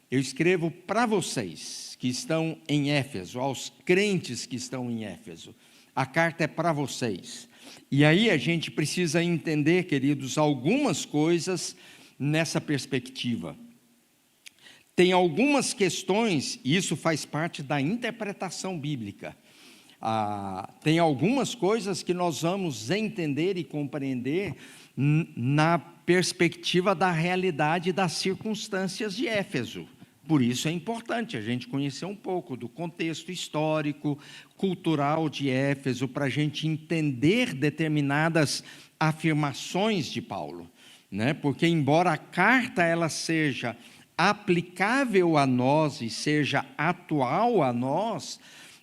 Eu escrevo para vocês que estão em Éfeso, aos crentes que estão em Éfeso. A carta é para vocês. E aí a gente precisa entender, queridos, algumas coisas nessa perspectiva. Tem algumas questões, e isso faz parte da interpretação bíblica. Tem algumas coisas que nós vamos entender e compreender na perspectiva da realidade das circunstâncias de Éfeso. Por isso é importante a gente conhecer um pouco do contexto histórico, cultural de Éfeso, para a gente entender determinadas afirmações de Paulo, né? Porque embora a carta ela seja aplicável a nós e seja atual a nós,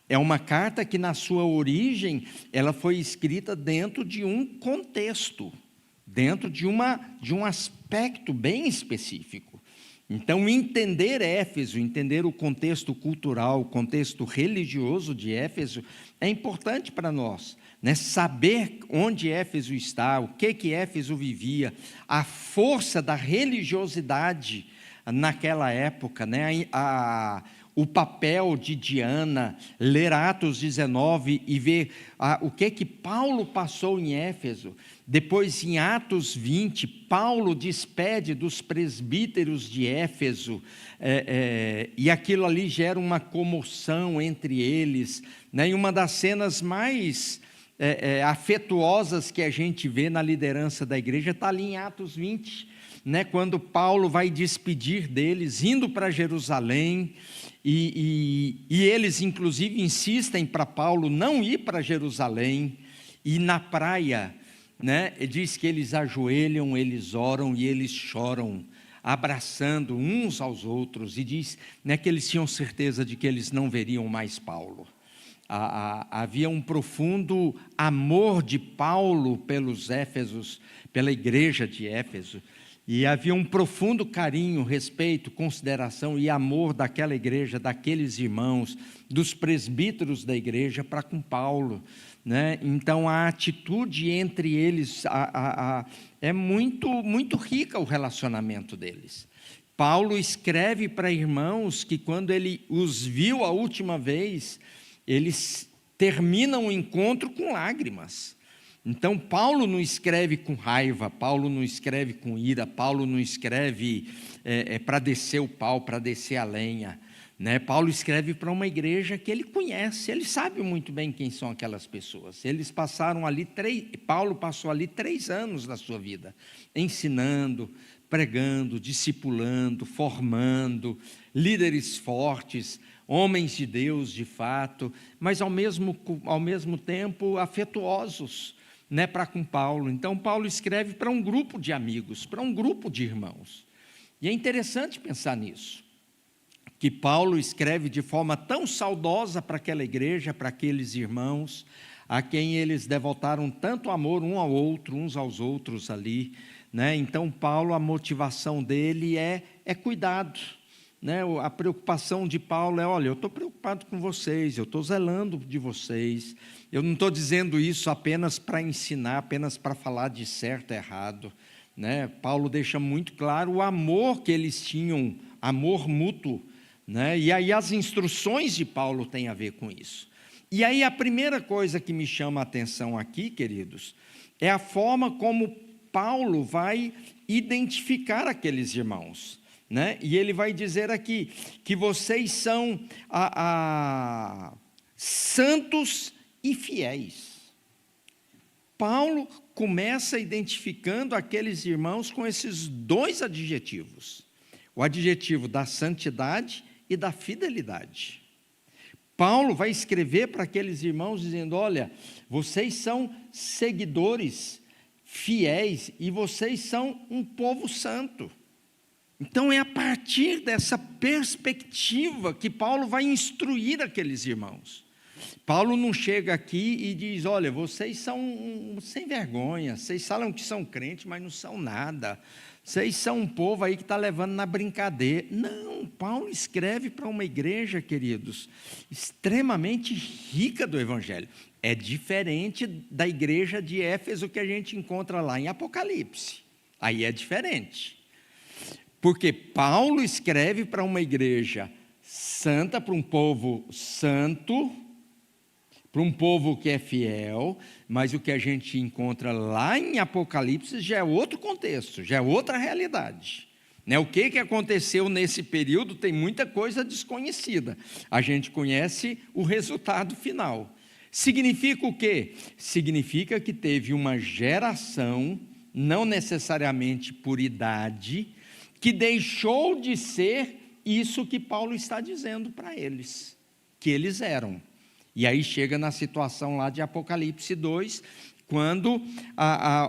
é uma carta que na sua origem ela foi escrita dentro de um contexto, dentro de um aspecto bem específico. Então, entender Éfeso, entender o contexto cultural, o contexto religioso de Éfeso, é importante para nós, né? Saber onde Éfeso está, o que Éfeso vivia, a força da religiosidade naquela época, né? O papel de Diana, ler Atos 19 e ver o que Paulo passou em Éfeso. Depois, em Atos 20, Paulo despede dos presbíteros de Éfeso, e aquilo ali gera uma comoção entre eles, né? E uma das cenas mais afetuosas que a gente vê na liderança da igreja está ali em Atos 20, né? Quando Paulo vai despedir deles, indo para Jerusalém, e eles inclusive insistem para Paulo não ir para Jerusalém, e na praia, né, diz que eles ajoelham, eles oram e eles choram, abraçando uns aos outros, e diz, né, que eles tinham certeza de que eles não veriam mais Paulo. Havia um profundo amor de Paulo pelos Éfesos, pela igreja de Éfeso, e havia um profundo carinho, respeito, consideração e amor daquela igreja, daqueles irmãos, dos presbíteros da igreja para com Paulo, né? Então a atitude entre eles é muito rica, o relacionamento deles. Paulo escreve para irmãos que quando ele os viu a última vez, eles terminam o encontro com lágrimas. Então, Paulo não escreve com raiva, Paulo não escreve com ira, Paulo não escreve para descer o pau, para descer a lenha, né? Paulo escreve para uma igreja que ele conhece, ele sabe muito bem quem são aquelas pessoas. Paulo passou ali 3 anos da sua vida, ensinando, pregando, discipulando, formando líderes fortes, homens de Deus de fato, mas ao mesmo tempo afetuosos, né, para com Paulo. Então Paulo escreve para um grupo de amigos, para um grupo de irmãos. E é interessante pensar nisso, que Paulo escreve de forma tão saudosa para aquela igreja, para aqueles irmãos, a quem eles devotaram tanto amor uns aos outros ali, né? Então Paulo, a motivação dele é cuidado, né? A preocupação de Paulo é: olha, eu estou preocupado com vocês, eu estou zelando de vocês, eu não estou dizendo isso apenas para ensinar, apenas para falar de certo e errado, né? Paulo deixa muito claro o amor que eles tinham, amor mútuo, né? E aí as instruções de Paulo têm a ver com isso. E aí a primeira coisa que me chama a atenção aqui, queridos, é a forma como Paulo vai identificar aqueles irmãos, né? E ele vai dizer aqui que vocês são santos e fiéis. Paulo começa identificando aqueles irmãos com esses 2 adjetivos: o adjetivo da santidade e da fidelidade. Paulo vai escrever para aqueles irmãos dizendo: olha, vocês são seguidores fiéis e vocês são um povo santo. Então é a partir dessa perspectiva que Paulo vai instruir aqueles irmãos. Paulo não chega aqui e diz: olha, vocês são sem vergonha, vocês falam que são crentes, mas não são nada. Vocês são um povo aí que está levando na brincadeira. Não, Paulo escreve para uma igreja, queridos, extremamente rica do Evangelho. É diferente da igreja de Éfeso que a gente encontra lá em Apocalipse. Aí é diferente. Porque Paulo escreve para uma igreja santa, para um povo santo, para um povo que é fiel, mas o que a gente encontra lá em Apocalipse já é outro contexto, já é outra realidade, né? O que aconteceu nesse período tem muita coisa desconhecida, a gente conhece o resultado final. Significa o quê? Significa que teve uma geração, não necessariamente por idade, que deixou de ser isso que Paulo está dizendo para eles, que eles eram. E aí chega na situação lá de Apocalipse 2, quando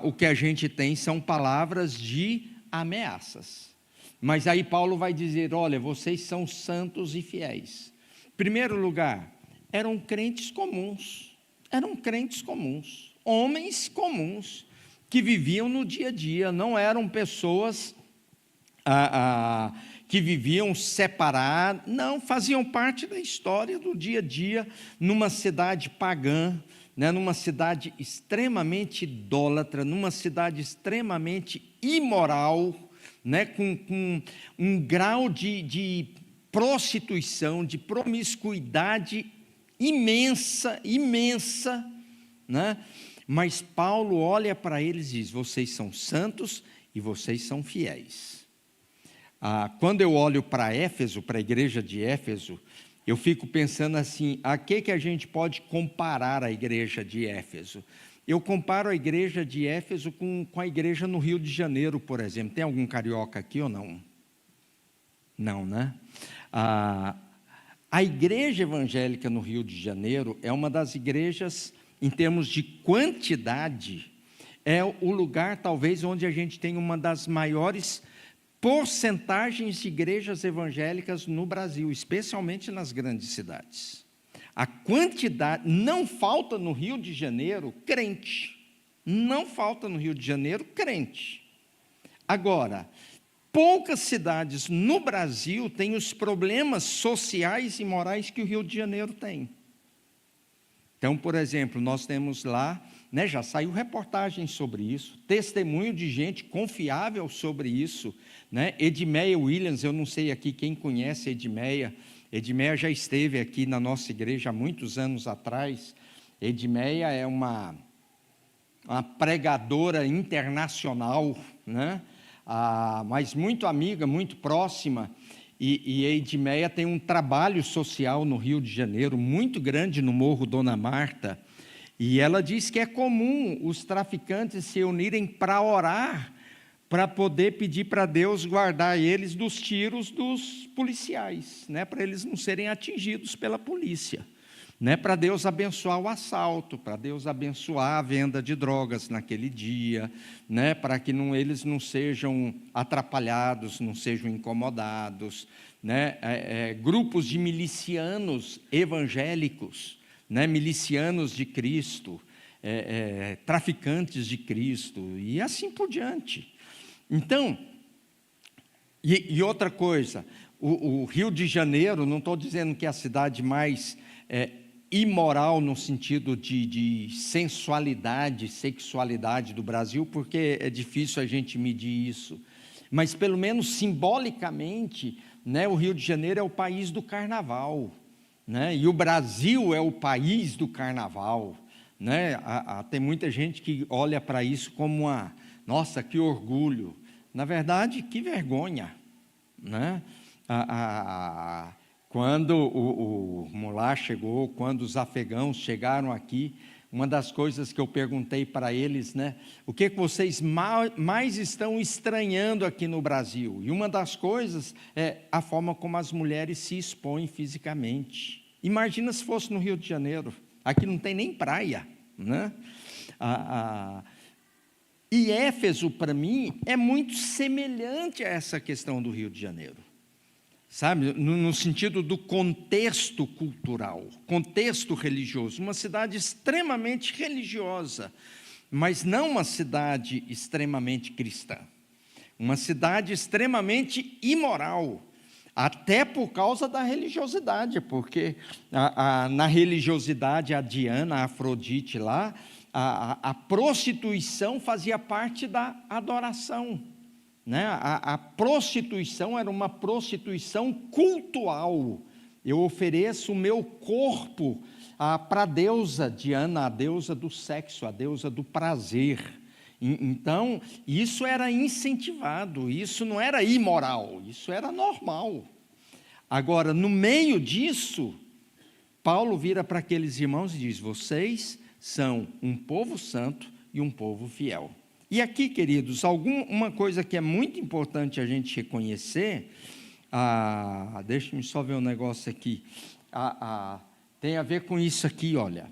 o que a gente tem são palavras de ameaças. Mas aí Paulo vai dizer: olha, vocês são santos e fiéis. Em primeiro lugar, eram crentes comuns, homens comuns, que viviam no dia a dia, não eram pessoas que viviam separados, não, faziam parte da história do dia a dia, numa cidade pagã, né, numa cidade extremamente idólatra, numa cidade extremamente imoral, né, com um grau de prostituição, de promiscuidade imensa, né? Mas Paulo olha para eles e diz: vocês são santos e vocês são fiéis. Quando eu olho para Éfeso, para a igreja de Éfeso, eu fico pensando assim: a que a gente pode comparar a igreja de Éfeso? Eu comparo a igreja de Éfeso com a igreja no Rio de Janeiro, por exemplo. Tem algum carioca aqui ou não? Não, né? A igreja evangélica no Rio de Janeiro é uma das igrejas, em termos de quantidade, é o lugar talvez onde a gente tem uma das maiores porcentagens de igrejas evangélicas no Brasil, especialmente nas grandes cidades. A quantidade, não falta no Rio de Janeiro crente, não falta no Rio de Janeiro crente. Agora, poucas cidades no Brasil têm os problemas sociais e morais que o Rio de Janeiro tem. Então, por exemplo, nós temos lá, né, já saiu reportagem sobre isso, testemunho de gente confiável sobre isso, né? Edmeia Williams, eu não sei aqui quem conhece Edmeia. Edmeia já esteve aqui na nossa igreja há muitos anos atrás. Edmeia é uma pregadora internacional, né? Mas muito amiga, muito próxima. e a Edmeia tem um trabalho social no Rio de Janeiro, muito grande no Morro Dona Marta, e ela diz que é comum os traficantes se unirem para orar, para poder pedir para Deus guardar eles dos tiros dos policiais, né, para eles não serem atingidos pela polícia, né, para Deus abençoar o assalto, para Deus abençoar a venda de drogas naquele dia, né, para que eles não sejam atrapalhados, não sejam incomodados, né, grupos de milicianos evangélicos, né, milicianos de Cristo, traficantes de Cristo, e assim por diante. Então, e outra coisa, o Rio de Janeiro, não estou dizendo que é a cidade mais imoral no sentido de sensualidade, sexualidade do Brasil, porque é difícil a gente medir isso, mas pelo menos simbolicamente, né, o Rio de Janeiro é o país do carnaval, né, e o Brasil é o país do carnaval, né, tem muita gente que olha para isso como nossa, que orgulho, na verdade, que vergonha, né, quando o Mullah chegou, quando os afegãos chegaram aqui, uma das coisas que eu perguntei para eles, né, o que vocês mais estão estranhando aqui no Brasil? E uma das coisas é a forma como as mulheres se expõem fisicamente. Imagina se fosse no Rio de Janeiro, aqui não tem nem praia, né? E Éfeso, para mim, é muito semelhante a essa questão do Rio de Janeiro. Sabe, no sentido do contexto cultural, contexto religioso, uma cidade extremamente religiosa, mas não uma cidade extremamente cristã, uma cidade extremamente imoral, até por causa da religiosidade, porque na religiosidade, a Diana, a Afrodite lá, a prostituição fazia parte da adoração. Né? A prostituição era uma prostituição cultual. Eu ofereço o meu corpo para a deusa Diana, a deusa do sexo, a deusa do prazer. Então, isso era incentivado, isso não era imoral, isso era normal. Agora, no meio disso, Paulo vira para aqueles irmãos e diz: vocês são um povo santo e um povo fiel. E aqui, queridos, uma coisa que é muito importante a gente reconhecer, deixa-me só ver um negócio aqui, tem a ver com isso aqui, olha,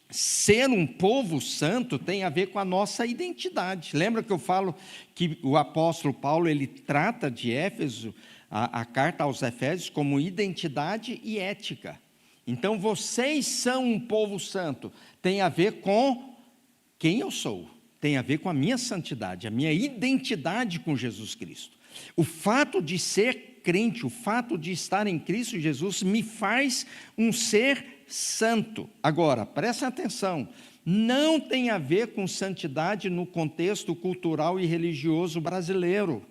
ser um povo santo tem a ver com a nossa identidade. Lembra que eu falo que o apóstolo Paulo, ele trata de Éfeso, a carta aos Efésios, como identidade e ética. Então, vocês são um povo santo, tem a ver com quem eu sou. Tem a ver com a minha santidade, a minha identidade com Jesus Cristo. O fato de ser crente, o fato de estar em Cristo Jesus, me faz um ser santo. Agora, presta atenção, não tem a ver com santidade no contexto cultural e religioso brasileiro.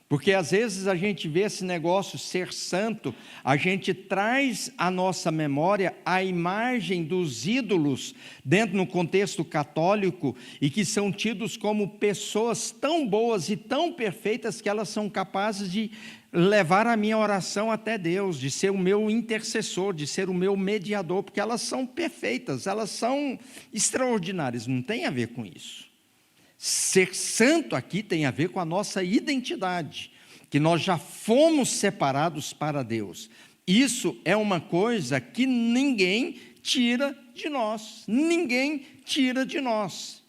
Porque às vezes a gente vê esse negócio ser santo, a gente traz à nossa memória a imagem dos ídolos dentro no contexto católico e que são tidos como pessoas tão boas e tão perfeitas que elas são capazes de levar a minha oração até Deus, de ser o meu intercessor, de ser o meu mediador, porque elas são perfeitas, elas são extraordinárias, não tem a ver com isso. Ser santo aqui tem a ver com a nossa identidade, que nós já fomos separados para Deus. Isso é uma coisa que ninguém tira de nós, ninguém tira de nós.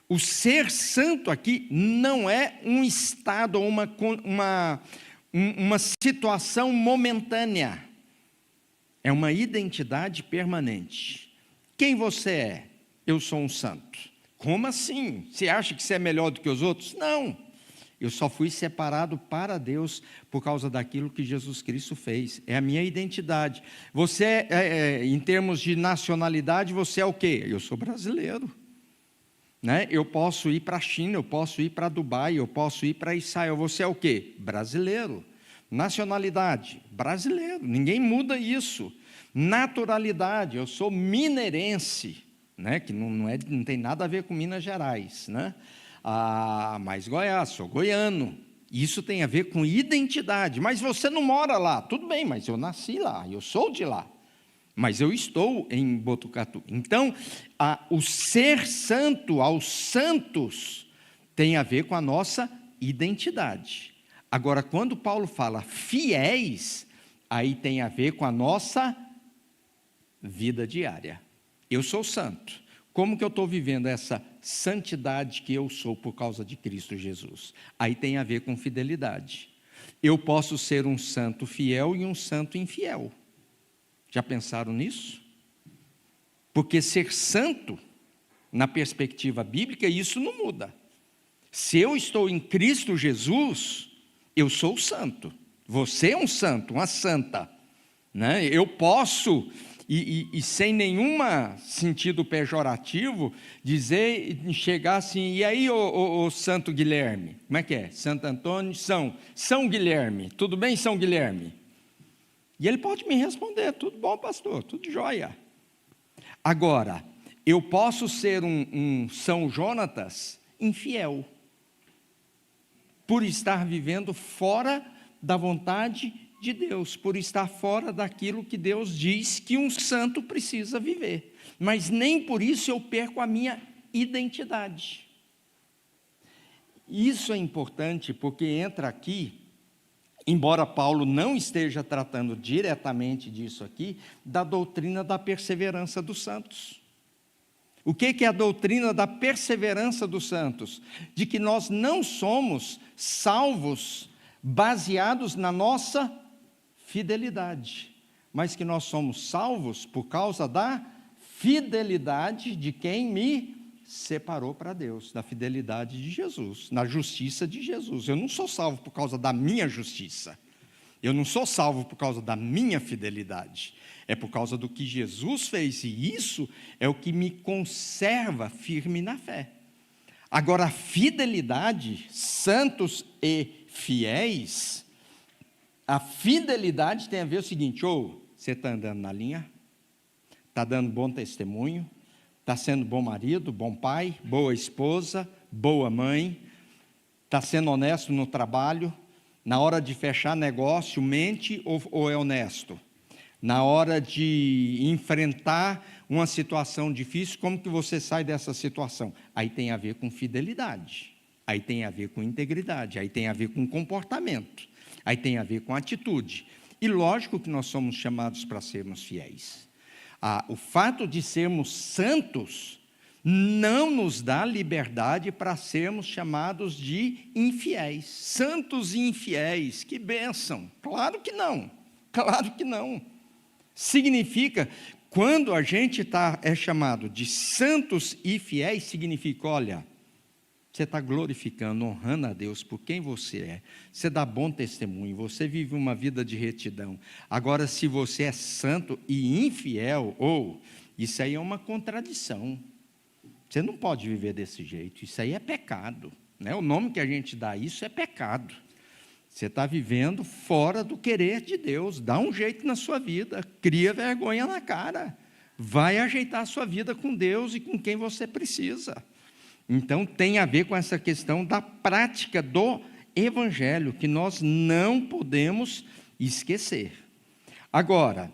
O ser santo aqui não é um estado ou uma situação momentânea, é uma identidade permanente. Quem você é? Eu sou um santo. Como assim? Você acha que você é melhor do que os outros? Não, eu só fui separado para Deus por causa daquilo que Jesus Cristo fez, é a minha identidade. Você, em termos de nacionalidade, você é o quê? Eu sou brasileiro, né? Eu posso ir para a China, eu posso ir para Dubai, eu posso ir para Israel, você é o quê? Brasileiro. Nacionalidade? Brasileiro, ninguém muda isso. Naturalidade, eu sou mineirense, né, que não tem nada a ver com Minas Gerais, né? Mas Goiás, sou goiano, Isso tem a ver com identidade. Mas você não mora lá. Tudo bem, mas eu nasci lá, eu sou de lá. Mas eu estou em Botucatu. Então, o ser santo aos santos tem a ver com a nossa identidade. Agora, quando Paulo fala fiéis, aí tem a ver com a nossa vida diária. Eu sou santo. Como que eu estou vivendo essa santidade que eu sou por causa de Cristo Jesus? Aí tem a ver com fidelidade. Eu posso ser um santo fiel e um santo infiel. Já pensaram nisso? Porque ser santo, na perspectiva bíblica, isso não muda. Se eu estou em Cristo Jesus, eu sou santo. Você é um santo, uma santa, né? Eu posso, e sem nenhum sentido pejorativo, chegar assim, e aí, ô Santo Guilherme? Como é que é? Santo Antônio, São Guilherme, tudo bem, São Guilherme? E ele pode me responder, tudo bom, pastor, tudo jóia. Agora, eu posso ser um São Jonatas infiel, por estar vivendo fora da vontade de Deus, por estar fora daquilo que Deus diz que um santo precisa viver. Mas nem por isso eu perco a minha identidade. Isso é importante porque entra aqui, embora Paulo não esteja tratando diretamente disso aqui, da doutrina da perseverança dos santos. O que é a doutrina da perseverança dos santos? De que nós não somos salvos baseados na nossa fidelidade, mas que nós somos salvos por causa da fidelidade de quem me separou para Deus, da fidelidade de Jesus, na justiça de Jesus. Eu não sou salvo por causa da minha justiça, eu não sou salvo por causa da minha fidelidade, é por causa do que Jesus fez, e isso é o que me conserva firme na fé. Agora, a fidelidade, santos e fiéis, a fidelidade tem a ver o seguinte: você está andando na linha, está dando bom testemunho, está sendo bom marido, bom pai, boa esposa, boa mãe, está sendo honesto no trabalho, na hora de fechar negócio, mente ou é honesto? Na hora de enfrentar uma situação difícil, como que você sai dessa situação? Aí tem a ver com fidelidade, aí tem a ver com integridade, aí tem a ver com comportamento, aí tem a ver com atitude. E lógico que nós somos chamados para sermos fiéis. O fato de sermos santos não nos dá liberdade para sermos chamados de infiéis. Santos e infiéis, que bênção! Claro que não, claro que não. Significa, quando a gente é chamado de santos e fiéis, significa, olha, você está glorificando, honrando a Deus por quem você dá bom testemunho, você vive uma vida de retidão. Agora, se você é santo e infiel, isso aí é uma contradição, você não pode viver desse jeito, isso aí é pecado, né? O nome que a gente dá a isso é pecado. Você está vivendo fora do querer de Deus, dá um jeito na sua vida, cria vergonha na cara, vai ajeitar a sua vida com Deus e com quem você precisa. Então tem a ver com essa questão da prática do Evangelho, que nós não podemos esquecer. Agora,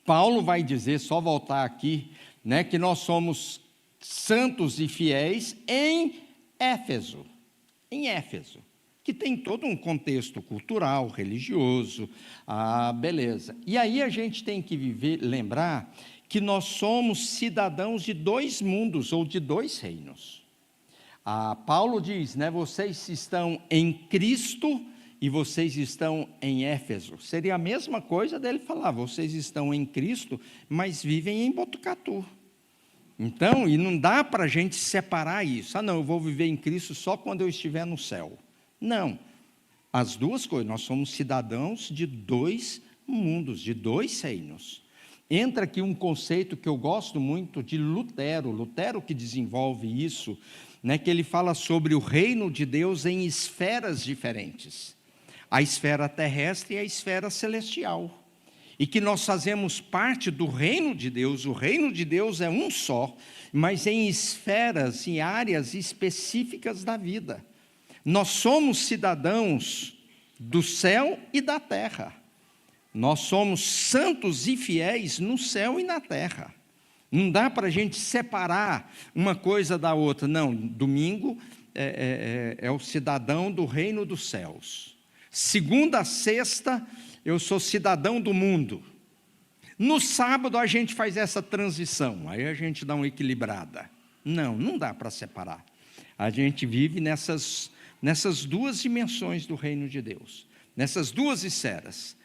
Paulo vai dizer, só voltar aqui, né, que nós somos santos e fiéis em Éfeso, que tem todo um contexto cultural, religioso, beleza. E aí a gente tem que lembrar que nós somos cidadãos de dois mundos, ou de dois reinos. Paulo diz, né, vocês estão em Cristo e vocês estão em Éfeso. Seria a mesma coisa dele falar, vocês estão em Cristo, mas vivem em Botucatu. Então, e não dá para a gente separar isso. Não, eu vou viver em Cristo só quando eu estiver no céu. Não, as duas coisas, nós somos cidadãos de dois mundos, de dois reinos. Entra aqui um conceito que eu gosto muito de Lutero que desenvolve isso, né, que ele fala sobre o reino de Deus em esferas diferentes, a esfera terrestre e a esfera celestial, e que nós fazemos parte do reino de Deus. O reino de Deus é um só, mas em esferas, em áreas específicas da vida. Nós somos cidadãos do céu e da terra. Nós somos santos e fiéis no céu e na terra. Não dá para a gente separar uma coisa da outra. Não, domingo é o cidadão do reino dos céus. Segunda a sexta, eu sou cidadão do mundo. No sábado a gente faz essa transição, aí a gente dá uma equilibrada. Não dá para separar. A gente vive nessas duas dimensões do reino de Deus, nessas duas esferas.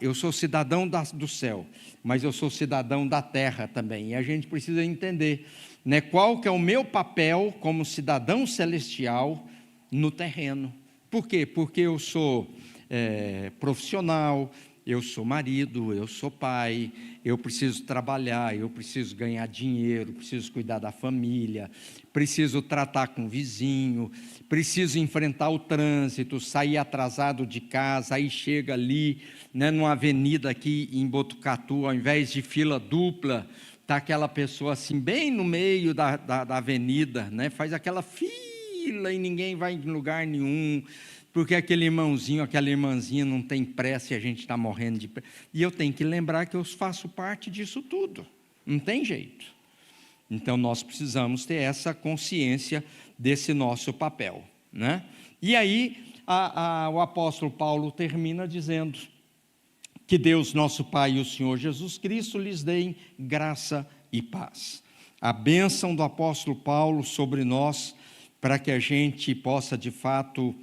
Eu sou cidadão do céu, mas eu sou cidadão da terra também. E a gente precisa entender, né, qual que é o meu papel como cidadão celestial no terreno. Por quê? Porque eu sou profissional, eu sou marido, eu sou pai, eu preciso trabalhar, eu preciso ganhar dinheiro, preciso cuidar da família, preciso tratar com o vizinho, preciso enfrentar o trânsito, sair atrasado de casa, aí chega ali, né, numa avenida aqui em Botucatu, ao invés de fila dupla, está aquela pessoa assim, bem no meio da avenida, né, faz aquela fila e ninguém vai em lugar nenhum, porque aquele irmãozinho, aquela irmãzinha não tem pressa e a gente está morrendo de pressa. E eu tenho que lembrar que eu faço parte disso tudo, não tem jeito. Então nós precisamos ter essa consciência desse nosso papel, né? E aí o apóstolo Paulo termina dizendo que Deus nosso Pai e o Senhor Jesus Cristo lhes deem graça e paz. A bênção do apóstolo Paulo sobre nós, para que a gente possa, de fato,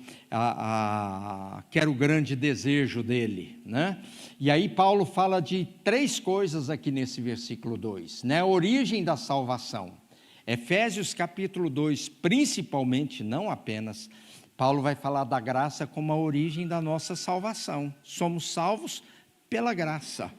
que era o grande desejo dele, né? E aí Paulo fala de 3 coisas aqui nesse versículo 2, né? A origem da salvação. Efésios capítulo 2, principalmente, não apenas, Paulo vai falar da graça como a origem da nossa salvação. Somos salvos pela graça,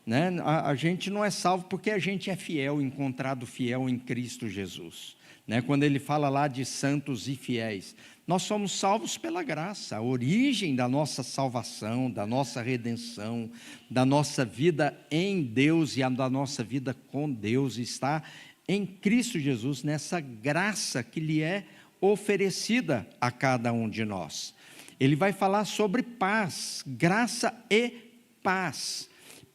né? A gente não é salvo porque a gente é fiel, encontrado fiel em Cristo Jesus. Quando ele fala lá de santos e fiéis, nós somos salvos pela graça. A origem da nossa salvação, da nossa redenção, da nossa vida em Deus e da nossa vida com Deus está em Cristo Jesus, nessa graça que lhe é oferecida a cada um de nós. Ele vai falar sobre paz, graça e paz.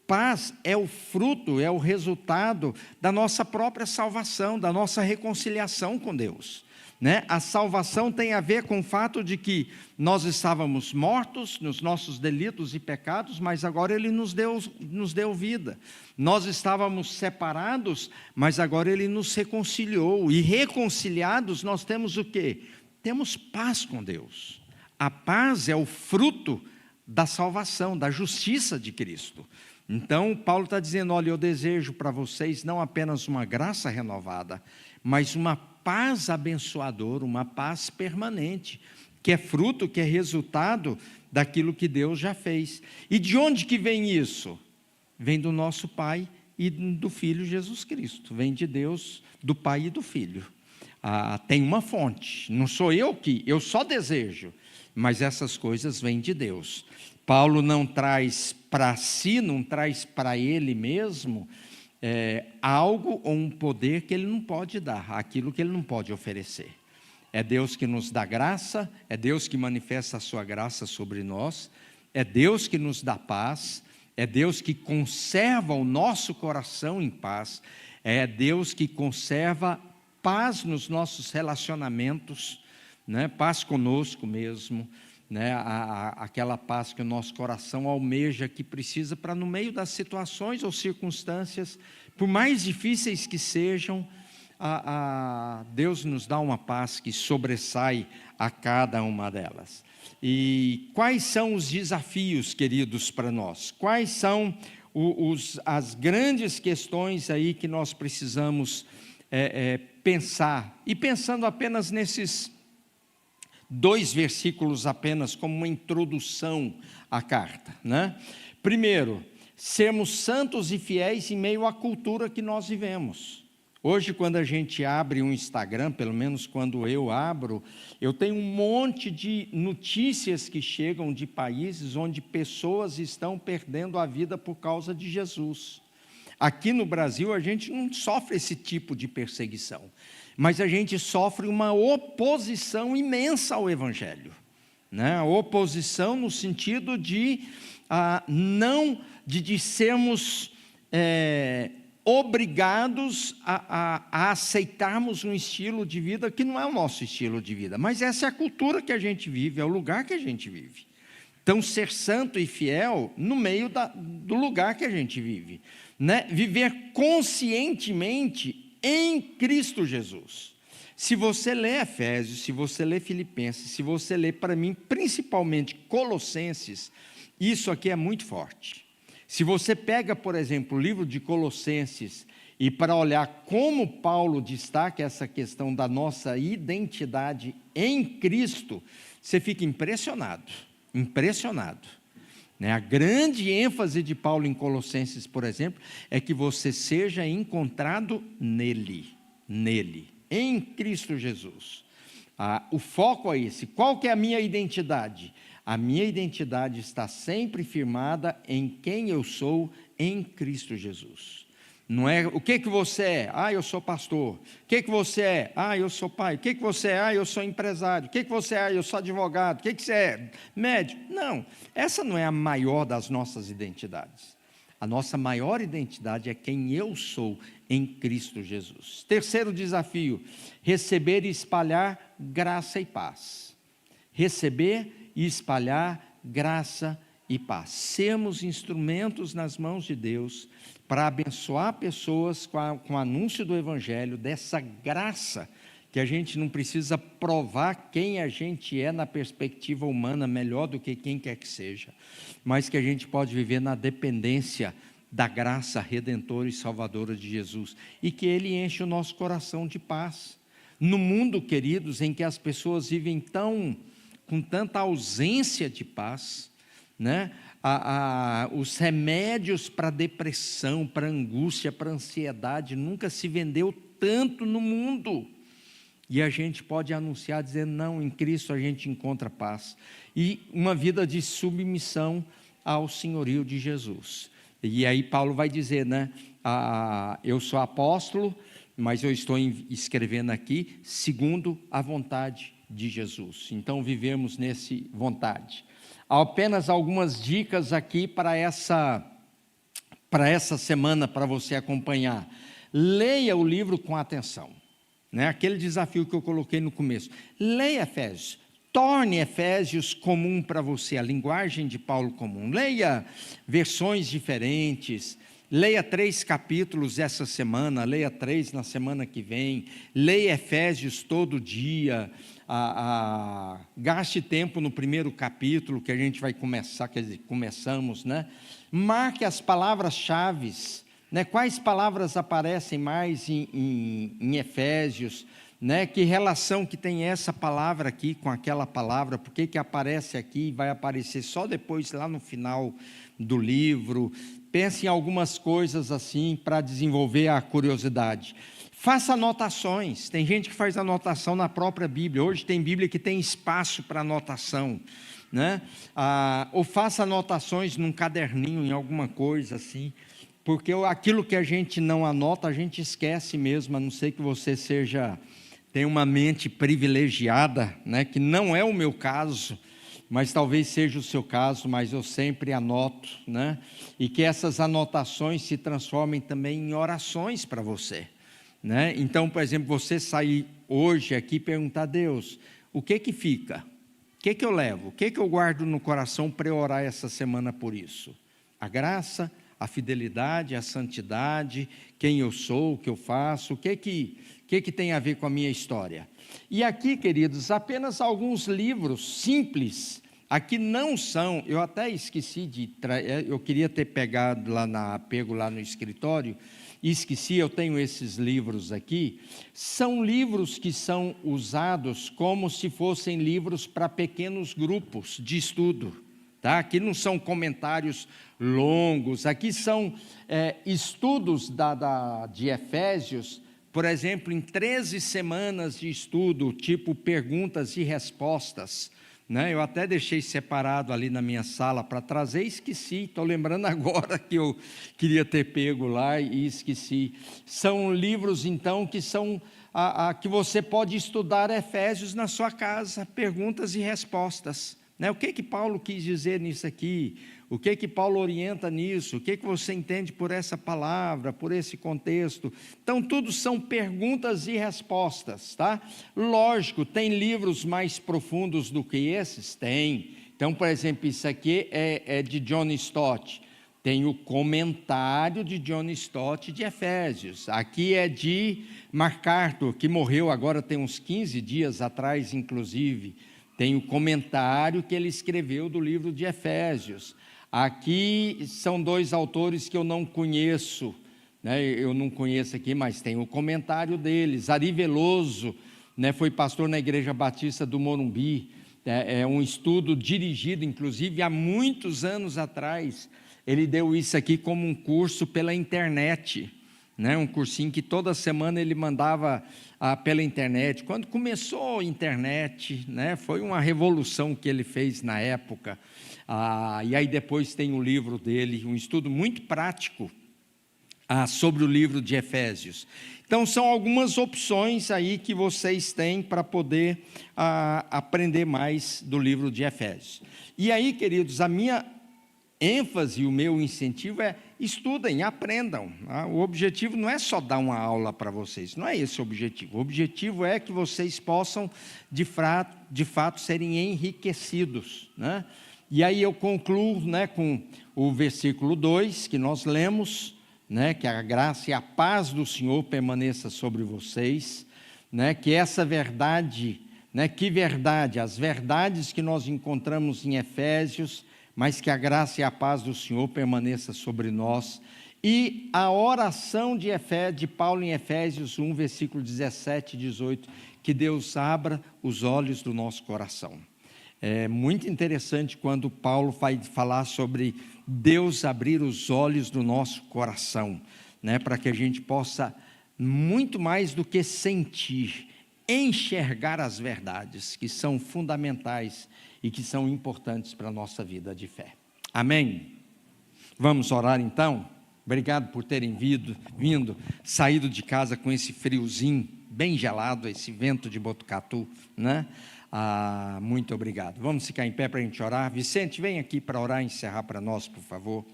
Paz é o fruto, é o resultado da nossa própria salvação, da nossa reconciliação com Deus, né? A salvação tem a ver com o fato de que nós estávamos mortos nos nossos delitos e pecados, mas agora Ele nos deu vida. Nós estávamos separados, mas agora Ele nos reconciliou. E reconciliados nós temos o quê? Temos paz com Deus. A paz é o fruto da salvação, da justiça de Cristo. Então, Paulo está dizendo, olha, eu desejo para vocês não apenas uma graça renovada, mas uma paz abençoadora, uma paz permanente, que é fruto, que é resultado daquilo que Deus já fez. E de onde que vem isso? Vem do nosso Pai e do Filho Jesus Cristo, vem de Deus, do Pai e do Filho. Tem uma fonte, não sou eu só desejo, mas essas coisas vêm de Deus. Paulo não traz para si, não traz para ele mesmo algo ou um poder que ele não pode dar, aquilo que ele não pode oferecer. É Deus que nos dá graça, é Deus que manifesta a sua graça sobre nós, é Deus que nos dá paz, é Deus que conserva o nosso coração em paz, é Deus que conserva paz nos nossos relacionamentos, né? Paz conosco mesmo, né? Aquela paz que o nosso coração almeja, que precisa para no meio das situações ou circunstâncias, por mais difíceis que sejam, Deus nos dá uma paz que sobressai a cada uma delas. E quais são os desafios, queridos, para nós? Quais são as grandes questões aí que nós precisamos pensar? E pensando apenas nesses 2 versículos apenas como uma introdução à carta, né? Primeiro, sermos santos e fiéis em meio à cultura que nós vivemos. Hoje, quando a gente abre um Instagram, pelo menos quando eu abro, eu tenho um monte de notícias que chegam de países onde pessoas estão perdendo a vida por causa de Jesus. Aqui no Brasil a gente não sofre esse tipo de perseguição, mas a gente sofre uma oposição imensa ao Evangelho, né? A oposição no sentido de de sermos obrigados a aceitarmos um estilo de vida que não é o nosso estilo de vida, mas essa é a cultura que a gente vive, é o lugar que a gente vive. Então, ser santo e fiel no meio do lugar que a gente vive, né? Viver conscientemente em Cristo Jesus. Se você lê Efésios, se você lê Filipenses, se você lê, para mim, principalmente Colossenses, isso aqui é muito forte. Se você pega, por exemplo, o livro de Colossenses, e para olhar como Paulo destaca essa questão da nossa identidade em Cristo, você fica impressionado, né? A grande ênfase de Paulo em Colossenses, por exemplo, é que você seja encontrado nele, em Cristo Jesus. O foco é esse. Qual que é a minha identidade? A minha identidade está sempre firmada em quem eu sou em Cristo Jesus. Não é o que você é? Eu sou pastor. O que você é? Eu sou pai. O que você é? Eu sou empresário. O que você é? Eu sou advogado. O que você é? Médico. Não, essa não é a maior das nossas identidades. A nossa maior identidade é quem eu sou em Cristo Jesus. Terceiro desafio: receber e espalhar graça e paz. Receber e espalhar graça e paz. Sermos instrumentos nas mãos de Deus para abençoar pessoas com o anúncio do Evangelho, dessa graça, que a gente não precisa provar quem a gente é na perspectiva humana melhor do que quem quer que seja, mas que a gente pode viver na dependência da graça redentora e salvadora de Jesus, e que Ele enche o nosso coração de paz. No mundo, queridos, em que as pessoas vivem com tanta ausência de paz, né? Os remédios para depressão, para angústia, para ansiedade, nunca se vendeu tanto no mundo. E a gente pode anunciar, dizer, não, em Cristo a gente encontra paz. E uma vida de submissão ao senhorio de Jesus. E aí Paulo vai dizer, né? Eu sou apóstolo, mas eu estou escrevendo aqui segundo a vontade de Jesus. Então vivemos nesse vontade. Há apenas algumas dicas aqui para essa semana, para você acompanhar. Leia o livro com atenção, né? Aquele desafio que eu coloquei no começo. Leia Efésios, torne Efésios comum para você, a linguagem de Paulo comum. Leia versões diferentes. Leia 3 capítulos essa semana, leia 3 na semana que vem, leia Efésios todo dia, gaste tempo no primeiro capítulo que a gente vai começar, quer dizer, começamos, né? Marque as palavras-chave, né? Quais palavras aparecem mais em Efésios, né? Que relação que tem essa palavra aqui com aquela palavra, por que aparece aqui e vai aparecer só depois lá no final do livro. Pense em algumas coisas assim para desenvolver a curiosidade. Faça anotações. Tem gente que faz anotação na própria Bíblia. Hoje tem Bíblia que tem espaço para anotação, né? Ou faça anotações num caderninho, em alguma coisa assim, porque aquilo que a gente não anota, a gente esquece mesmo, a não ser que você tenha uma mente privilegiada, né? Que não é o meu caso, mas talvez seja o seu caso, mas eu sempre anoto, né? E que essas anotações se transformem também em orações para você, né? Então, por exemplo, você sair hoje aqui e perguntar a Deus, o que fica? O que eu levo? O que eu guardo no coração para eu orar essa semana por isso? A graça, a fidelidade, a santidade, quem eu sou, o que eu faço, o que tem a ver com a minha história? E aqui, queridos, apenas alguns livros simples. Aqui não são, eu até esqueci eu queria ter pego lá no escritório, e esqueci, eu tenho esses livros aqui. São livros que são usados como se fossem livros para pequenos grupos de estudo. Tá? Aqui não são comentários longos, aqui são estudos de Efésios, por exemplo, em 13 semanas de estudo, tipo perguntas e respostas, né? Eu até deixei separado ali na minha sala para trazer e esqueci. Estou lembrando agora que eu queria ter pego lá e esqueci. São livros, então, que são que você pode estudar Efésios na sua casa, perguntas e respostas, né? O que Paulo quis dizer nisso aqui? O que Paulo orienta nisso? O que você entende por essa palavra, por esse contexto? Então, tudo são perguntas e respostas, tá? Lógico, tem livros mais profundos do que esses? Tem. Então, por exemplo, isso aqui é de John Stott. Tem o comentário de John Stott de Efésios. Aqui é de MacArthur, que morreu agora tem uns 15 dias atrás, inclusive. Tem o comentário que ele escreveu do livro de Efésios. Aqui são dois autores que eu não conheço, né? Eu não conheço aqui, mas tem o comentário deles. Ari Veloso, né, foi pastor na Igreja Batista do Morumbi. É um estudo dirigido, inclusive, há muitos anos atrás. Ele deu isso aqui como um curso pela internet, né? Um cursinho que toda semana ele mandava pela internet. Quando começou a internet, né, foi uma revolução que ele fez na época. E aí depois tem o livro dele, um estudo muito prático sobre o livro de Efésios. Então são algumas opções aí que vocês têm para poder aprender mais do livro de Efésios. E aí, queridos, a minha ênfase e o meu incentivo é: estudem, aprendam. O objetivo não é só dar uma aula para vocês, não é esse o objetivo. O objetivo é que vocês possam, de fato, serem enriquecidos, né? E aí eu concluo, né, com o versículo 2, que nós lemos, né, que a graça e a paz do Senhor permaneça sobre vocês, né, que essa verdade, né, que verdade, as verdades que nós encontramos em Efésios, mas que a graça e a paz do Senhor permaneça sobre nós. E a oração de Paulo em Efésios 1, versículo 17 e 18, que Deus abra os olhos do nosso coração. É muito interessante quando Paulo vai falar sobre Deus abrir os olhos do nosso coração, né, para que a gente possa, muito mais do que sentir, enxergar as verdades que são fundamentais e que são importantes para a nossa vida de fé. Amém? Vamos orar então? Obrigado por terem vindo, saído de casa com esse friozinho bem gelado, esse vento de Botucatu, né? Muito obrigado. Vamos ficar em pé para a gente orar. Vicente, vem aqui para orar e encerrar para nós, por favor.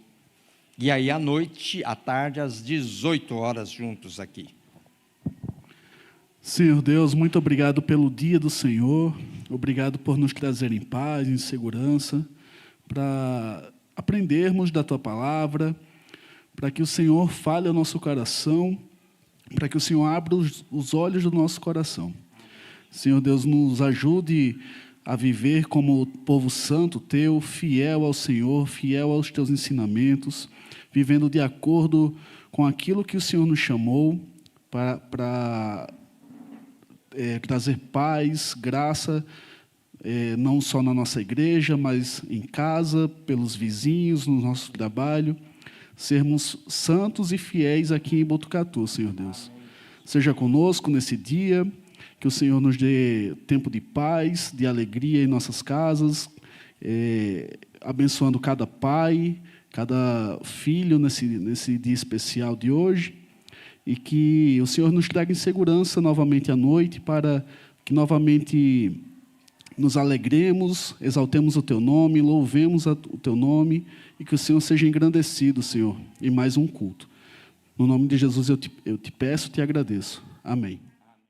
E aí, à tarde, às 18 horas, juntos aqui. Senhor Deus, muito obrigado pelo dia do Senhor. Obrigado por nos trazer em paz, em segurança, para aprendermos da Tua Palavra, para que o Senhor fale ao nosso coração, para que o Senhor abra os olhos do nosso coração. Senhor Deus, nos ajude a viver como povo santo Teu, fiel ao Senhor, fiel aos Teus ensinamentos, vivendo de acordo com aquilo que o Senhor nos chamou para trazer paz, graça, não só na nossa igreja, mas em casa, pelos vizinhos, no nosso trabalho, sermos santos e fiéis aqui em Botucatu, Senhor Deus. Seja conosco nesse dia, que o Senhor nos dê tempo de paz, de alegria em nossas casas, abençoando cada pai, cada filho nesse dia especial de hoje, e que o Senhor nos traga em segurança novamente à noite, para que novamente nos alegremos, exaltemos o Teu nome, louvemos o Teu nome, e que o Senhor seja engrandecido, Senhor, em mais um culto. No nome de Jesus eu te peço e te agradeço. Amém.